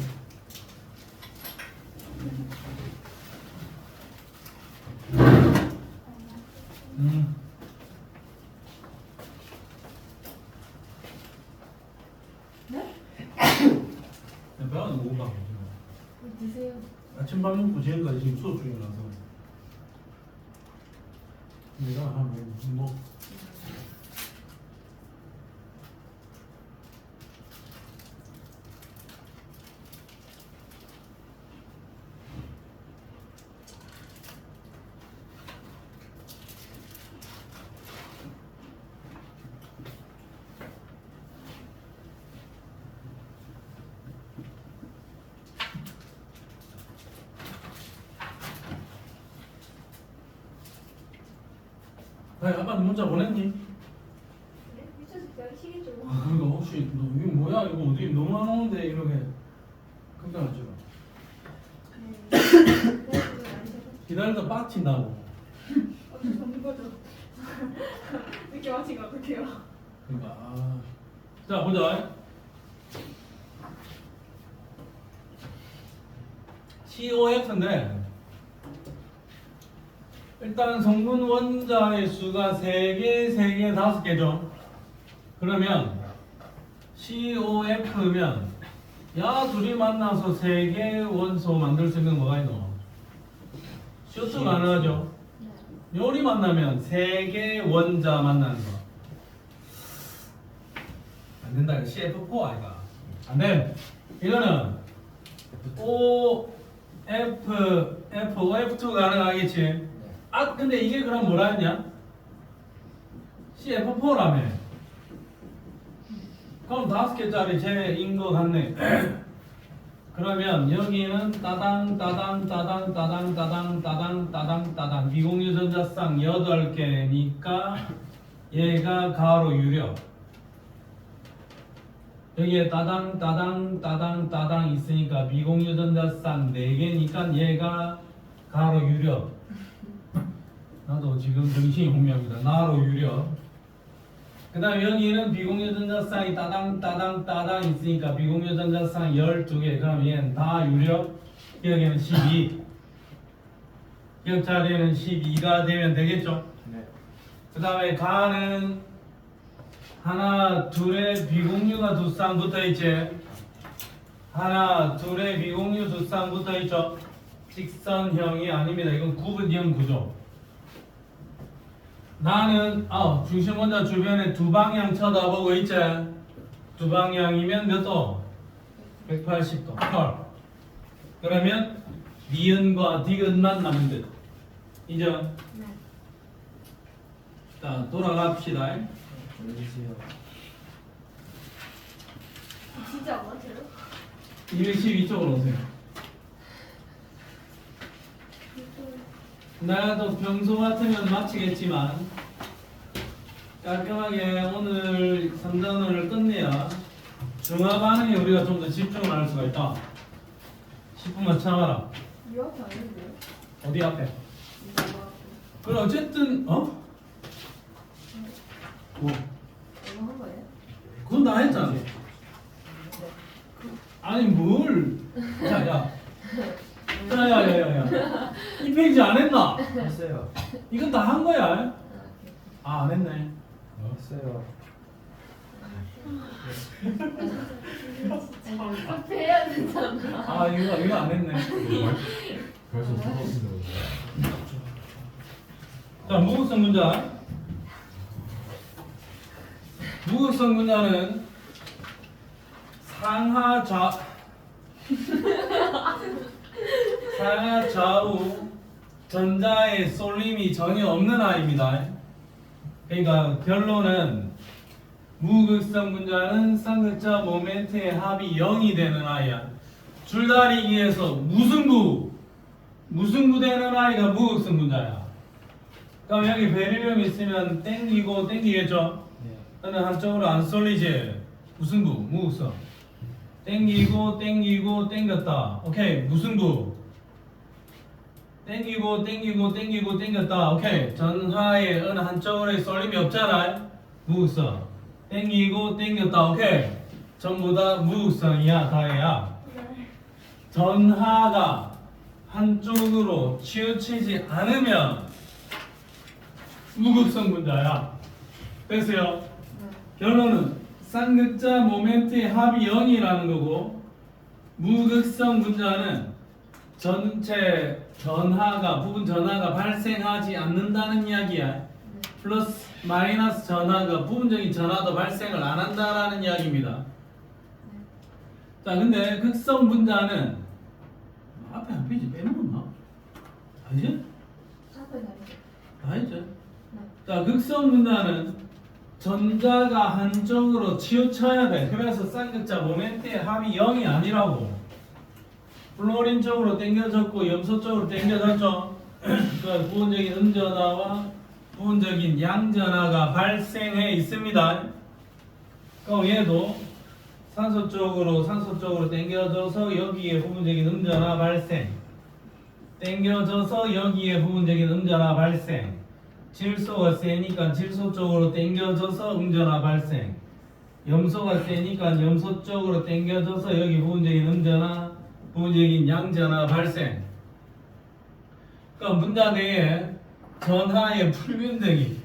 음. 네? 배가 너무 고파. 뭐 드세요. 아침 밥 먹고 지금까지 지금 수업 중이라서 내가 한뭐 아빠한테 문자 보냈니? 네? 밑에서 기다리시겠죠. 아 그러니까 혹시 너 이거 뭐야 이거 어디 너무 안 오는데 이렇게 걱정하지 마. 네. 기다리다 빡친다고. 어쩔 수 없는 거죠. 늦게 마시면 어떡해요. 그러니까 자 보자. COF인데 일단 성분 원자의 수가 3개, 3개, 5개죠. 그러면 COF면 야 둘이 만나서 3개 원소 만들 수 있는 뭐가 있노? CO2 가능하죠. 요리 만나면 3개 원자 만나는 거. 안 된다. 이거 CF4 아이가. 안 돼. 이거는 OF2 가능하겠지. 아 근데 이게 그럼 뭐라 했냐? CF4라며. 그럼 5개짜리 제인 거 같네. 그러면 여기는 따당 따당 따당 따당 따당 따당 따당 따당 비공유전자쌍 8개니까 얘가 가로 유력. 여기에 따당 따당 따당 따당 있으니까 비공유전자쌍 4개니까 얘가 가로 유력. 나도 지금 정신이 혼미합니다. 나로 유력. 그 다음 여기는 비공유전자쌍이 따당 따당 따당 있으니까 비공유전자쌍 12개. 그럼 얘는 다 유력. 여기는 12. 기억자리에는 12가 되면 되겠죠. 네. 그 다음에 가는 하나 둘에 비공유가 두 쌍 붙어있지. 하나 둘에 비공유 두 쌍 붙어있죠. 직선형이 아닙니다. 이건 구분형 구조. 나는 중심 원자 주변에 두 방향 쳐다보고 있지. 두 방향이면 몇 도? 180도. 헐. 그러면 니은과 디귿만 남은 듯. 이죠? 네. 자 돌아갑시다. 보내주세요. 진짜 안 맞아요? 212쪽으로 오세요. 나도 평소 같으면 마치겠지만 깔끔하게 오늘 3단원을 끝내야 중화 반응에 우리가 좀 더 집중을 할 수가 있다. 10분만 참아라. 이 앞에 아닌데요? 어디 앞에? 이거 그럼 어쨌든 뭐? 이거 한 거예요? 그건 다 했잖아. 아니 뭘? 야야. 야야야야. 이 페이지 안 했나? 했어요. 이건 다 한 거야. 아 안 했네. 했어요. 앞에 해야 되잖아. 아 이거 안 했네. 그래서 들었는데. 자 무극성 분자. 무극성 분자는 상하 좌우 전자의 쏠림이 전혀 없는 아이입니다. 그러니까 결론은 무극성 분자는 쌍극자 모멘트의 합이 0이 되는 아이야. 줄다리기에서 무승부 되는 아이가 무극성 분자야. 그럼 여기 베릴륨 있으면 땡기고 땡기겠죠? 근데 한쪽으로 안 쏠리지. 무승부, 무극성. 땡기고 땡기고 땡겼다. 오케이, 무승부. 땡기고 땡기고 땡기고 땡겼다. 오케이, 전하에 어느 한쪽으로 쏠림이 없잖아. 무극성. 땡기고 땡겼다. 오케이, 전부 다 무극성이야. 다해야. 네. 전하가 한쪽으로 치우치지 않으면 무극성 분자야. 됐어요? 결론은 쌍극자 모멘트의 합이 0이라는 거고, 무극성 분자는 전체 전하가 부분 전하가 발생하지 않는다는 이야기야. 플러스 마이너스 전하가 부분적인 전하도 발생을 안 한다라는 이야기입니다. 자, 근데 극성 분자는 앞에 한 페이지 빼먹었나? 아니지? 앞에 나이죠. 아니지. 네. 자, 극성 분자는 전자가 한쪽으로 치우쳐야 돼. 그래서 쌍극자 모멘트의 합이 0이 아니라고. 플로린 쪽으로 당겨졌고 염소 쪽으로 당겨졌죠. 그 부분적인 음전하와 부분적인 양전하가 발생해 있습니다. 그럼 얘도 산소 쪽으로 당겨져서 여기에 부분적인 음전하 발생. 당겨져서 여기에 부분적인 음전하 발생. 질소가 세니까 질소 쪽으로 당겨져서 음전하 발생. 염소가 세니까 염소 쪽으로 당겨져서 여기 부분적인 음전하, 부분적인 양전하 발생. 그러니까 분자 내에 전하의 불균등이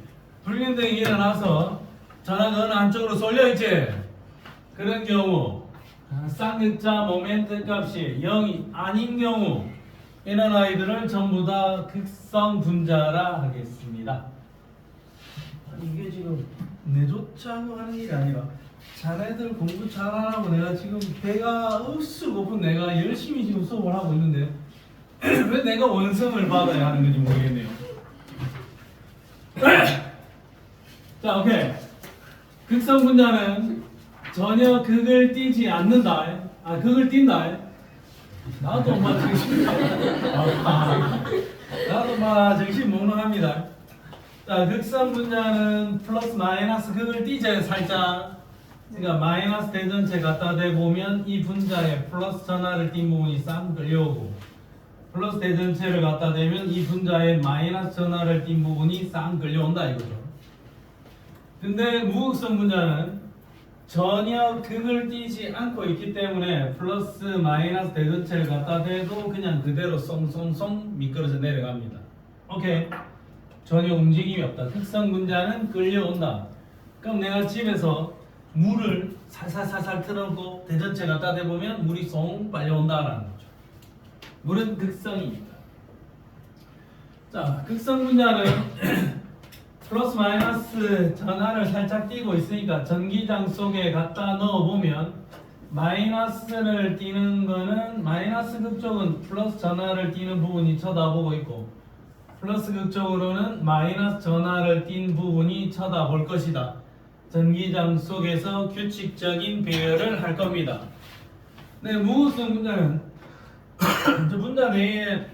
일어나서 전하가 어느 한쪽으로 쏠려 있지. 그런 경우 쌍극자 모멘트 값이 0이 아닌 경우 이런 아이들을 전부 다 극성 분자라 하겠습니다. 이게 지금 내조차고 하는 일이 아니라 자네들 공부 잘하라고 내가 지금 배가 억수 고픈 내가 열심히 지금 수업을 하고 있는데 왜 내가 원성을 받아야 하는 건지 모르겠네요. 자, 오케이. 극성 분자는 전혀 극을 띄지 않는다. 극을 띈다. 나도 막 정신 나도 막 정신 몽롱합니다. 자, 극성 분자는 플러스 마이너스 극을 띄죠, 살짝. 그러니까 마이너스 대전체 갖다 대보면 이 분자에 플러스 전하를 띈 부분이 싹 끌려오고, 플러스 대전체를 갖다 대면 이 분자에 마이너스 전하를 띈 부분이 싹 끌려온다 이거죠. 근데 무극성 분자는 전혀 극을 띄지 않고 있기 때문에 플러스 마이너스 대전체를 갖다 대도 그냥 그대로 송송송 미끄러져 내려갑니다. 오케이. 전혀 움직임이 없다. 극성 분자는 끌려온다. 그럼 내가 집에서 물을 살살살살 틀어놓고 대전체 갖다 대보면 물이 송 빨려온다라는 거죠. 물은 극성입니다. 자, 극성 분자는 플러스 마이너스 전하를 살짝 띄고 있으니까 전기장 속에 갖다 넣어보면 마이너스를 띄는 거는 마이너스 극 쪽은 플러스 전하를 띄는 부분이 쳐다보고 있고 플러스 극 쪽으로는 마이너스 전하를 띈 부분이 쳐다볼 것이다. 전기장 속에서 규칙적인 배열을 할 겁니다. 네, 무극성 분자는 저 분자 내에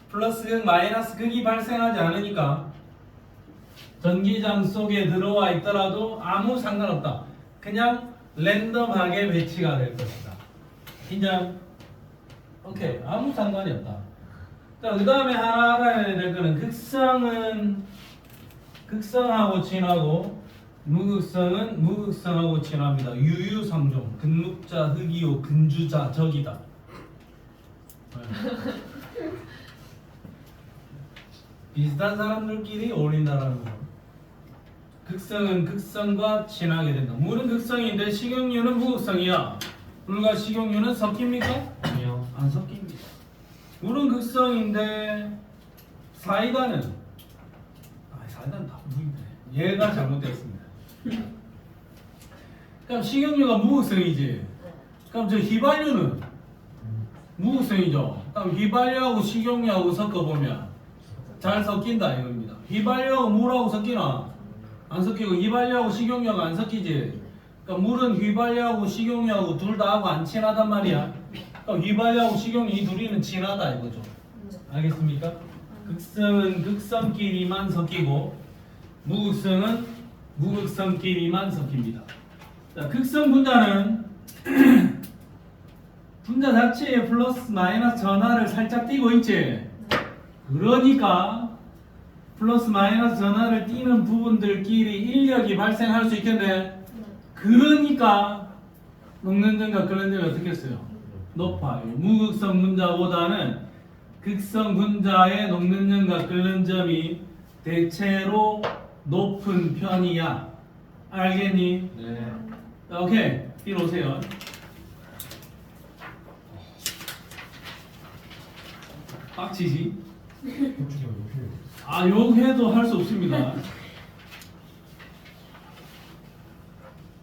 플러스 극, 마이너스 극이 발생하지 않으니까 전기장 속에 들어와 있더라도 아무 상관없다. 그냥 랜덤하게 배치가 될 것이다. 인정? 오케이. 아무 상관이 없다. 자, 그 다음에 하나 알아야 될 거는 극성하고 진하고 무극성은 무극성하고 진합니다. 유유상종. 근묵자, 흑이요, 근주자, 적이다. 비슷한 사람들끼리 어울린다라는 거. 극성은 극성과 친하게 된다. 물은 극성인데 식용유는 무극성이야. 물과 식용유는 섞입니까? 아니요. 안 섞입니다. 물은 극성인데 사이다는 사이다는 다 물인데 얘가 잘못되었습니다. 그럼 식용유가 무극성이지. 그럼 저 휘발유는 무극성이죠. 그럼 휘발유하고 식용유하고 섞어보면 잘 섞인다 이겁니다. 휘발유하고 물하고 섞이나? 안 섞이고 휘발유하고 식용유하고 안 섞이지. 그러니까 물은 휘발유하고 식용유하고 둘 다 하고 안 친하단 말이야. 그러니까 휘발유하고 식용유 이 둘이는 친하다 이거죠. 알겠습니까? 극성은 극성끼리만 섞이고 무극성은 무극성끼리만 섞입니다. 자, 극성 분자는 분자 자체에 플러스 마이너스 전하를 살짝 띄고 있지. 그러니까 플러스 마이너스 전하를 띄는 부분들끼리 인력이 발생할 수 있겠네. 그러니까 녹는 점과 끓는 점이 어떻게 했어요? 높아요. 무극성 분자보다는 극성 분자의 녹는 점과 끓는 점이 대체로 높은 편이야. 알겠니? 네. 자, 오케이. 뒤로 오세요. 빡치지? 혁준이 형 욕해요. 아, 욕해도 할 수 없습니다.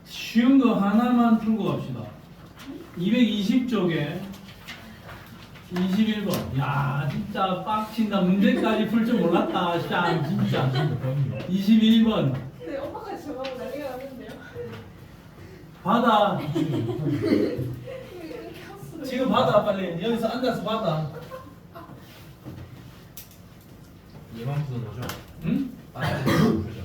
쉬운 거 하나만 풀고 갑시다. 220쪽에 21번. 야, 진짜 빡친다. 문제까지 풀 줄 몰랐다. 짱, 진짜. 21번. 근데 엄마까지 저하고 난리가 났는데요. 받아. 이렇게 컸어요. 지금 받아, 빨리. 여기서 앉아서 받아. 얘만 푸는 거죠? 응? 그죠?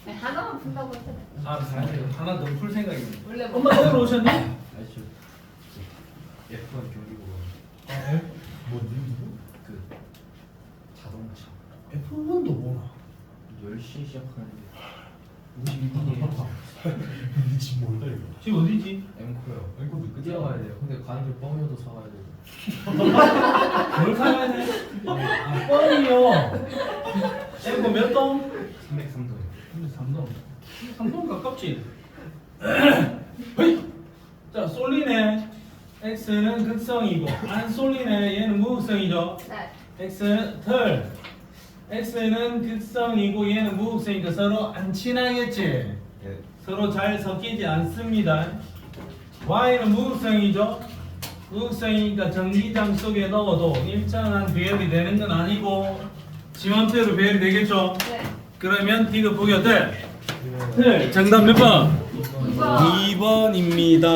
네, 하나만 푼다고 했잖아요. 알았어. 하나 더 풀 생각이네. 원래 엄마 오늘 오셨니? 아시죠? F1 경기고. 아, F? 뭐 누구? 그 자동차. F1도 뭐나? 10시 시작하는데 52분이에요. 미친 몰라 이거. 지금 어디지? 엠코요. 엠코도 끝에 가야 돼요. 근데 가는 길 뻥이어도 사가야 돼요. 뭘 사야 돼? 아, 뻔이요. F 몇 동? 303도요. 3동. 3동 가깝지? 헤이! 자, 쏠리네. X는 극성이고, 안 쏠리네. 얘는 무극성이죠. 네. X는 털. X는 극성이고, 얘는 무극성이니까 서로 안 친하겠지? 네. 서로 잘 섞이지 않습니다. Y는 무극성이죠. 무극성이니까 전기장 속에 넣어도 일정한 배열이 되는 건 아니고 지원표로 배열이 되겠죠. 네. 그러면 D가 보기 어때? 네. 정답 몇 번? 2번입니다.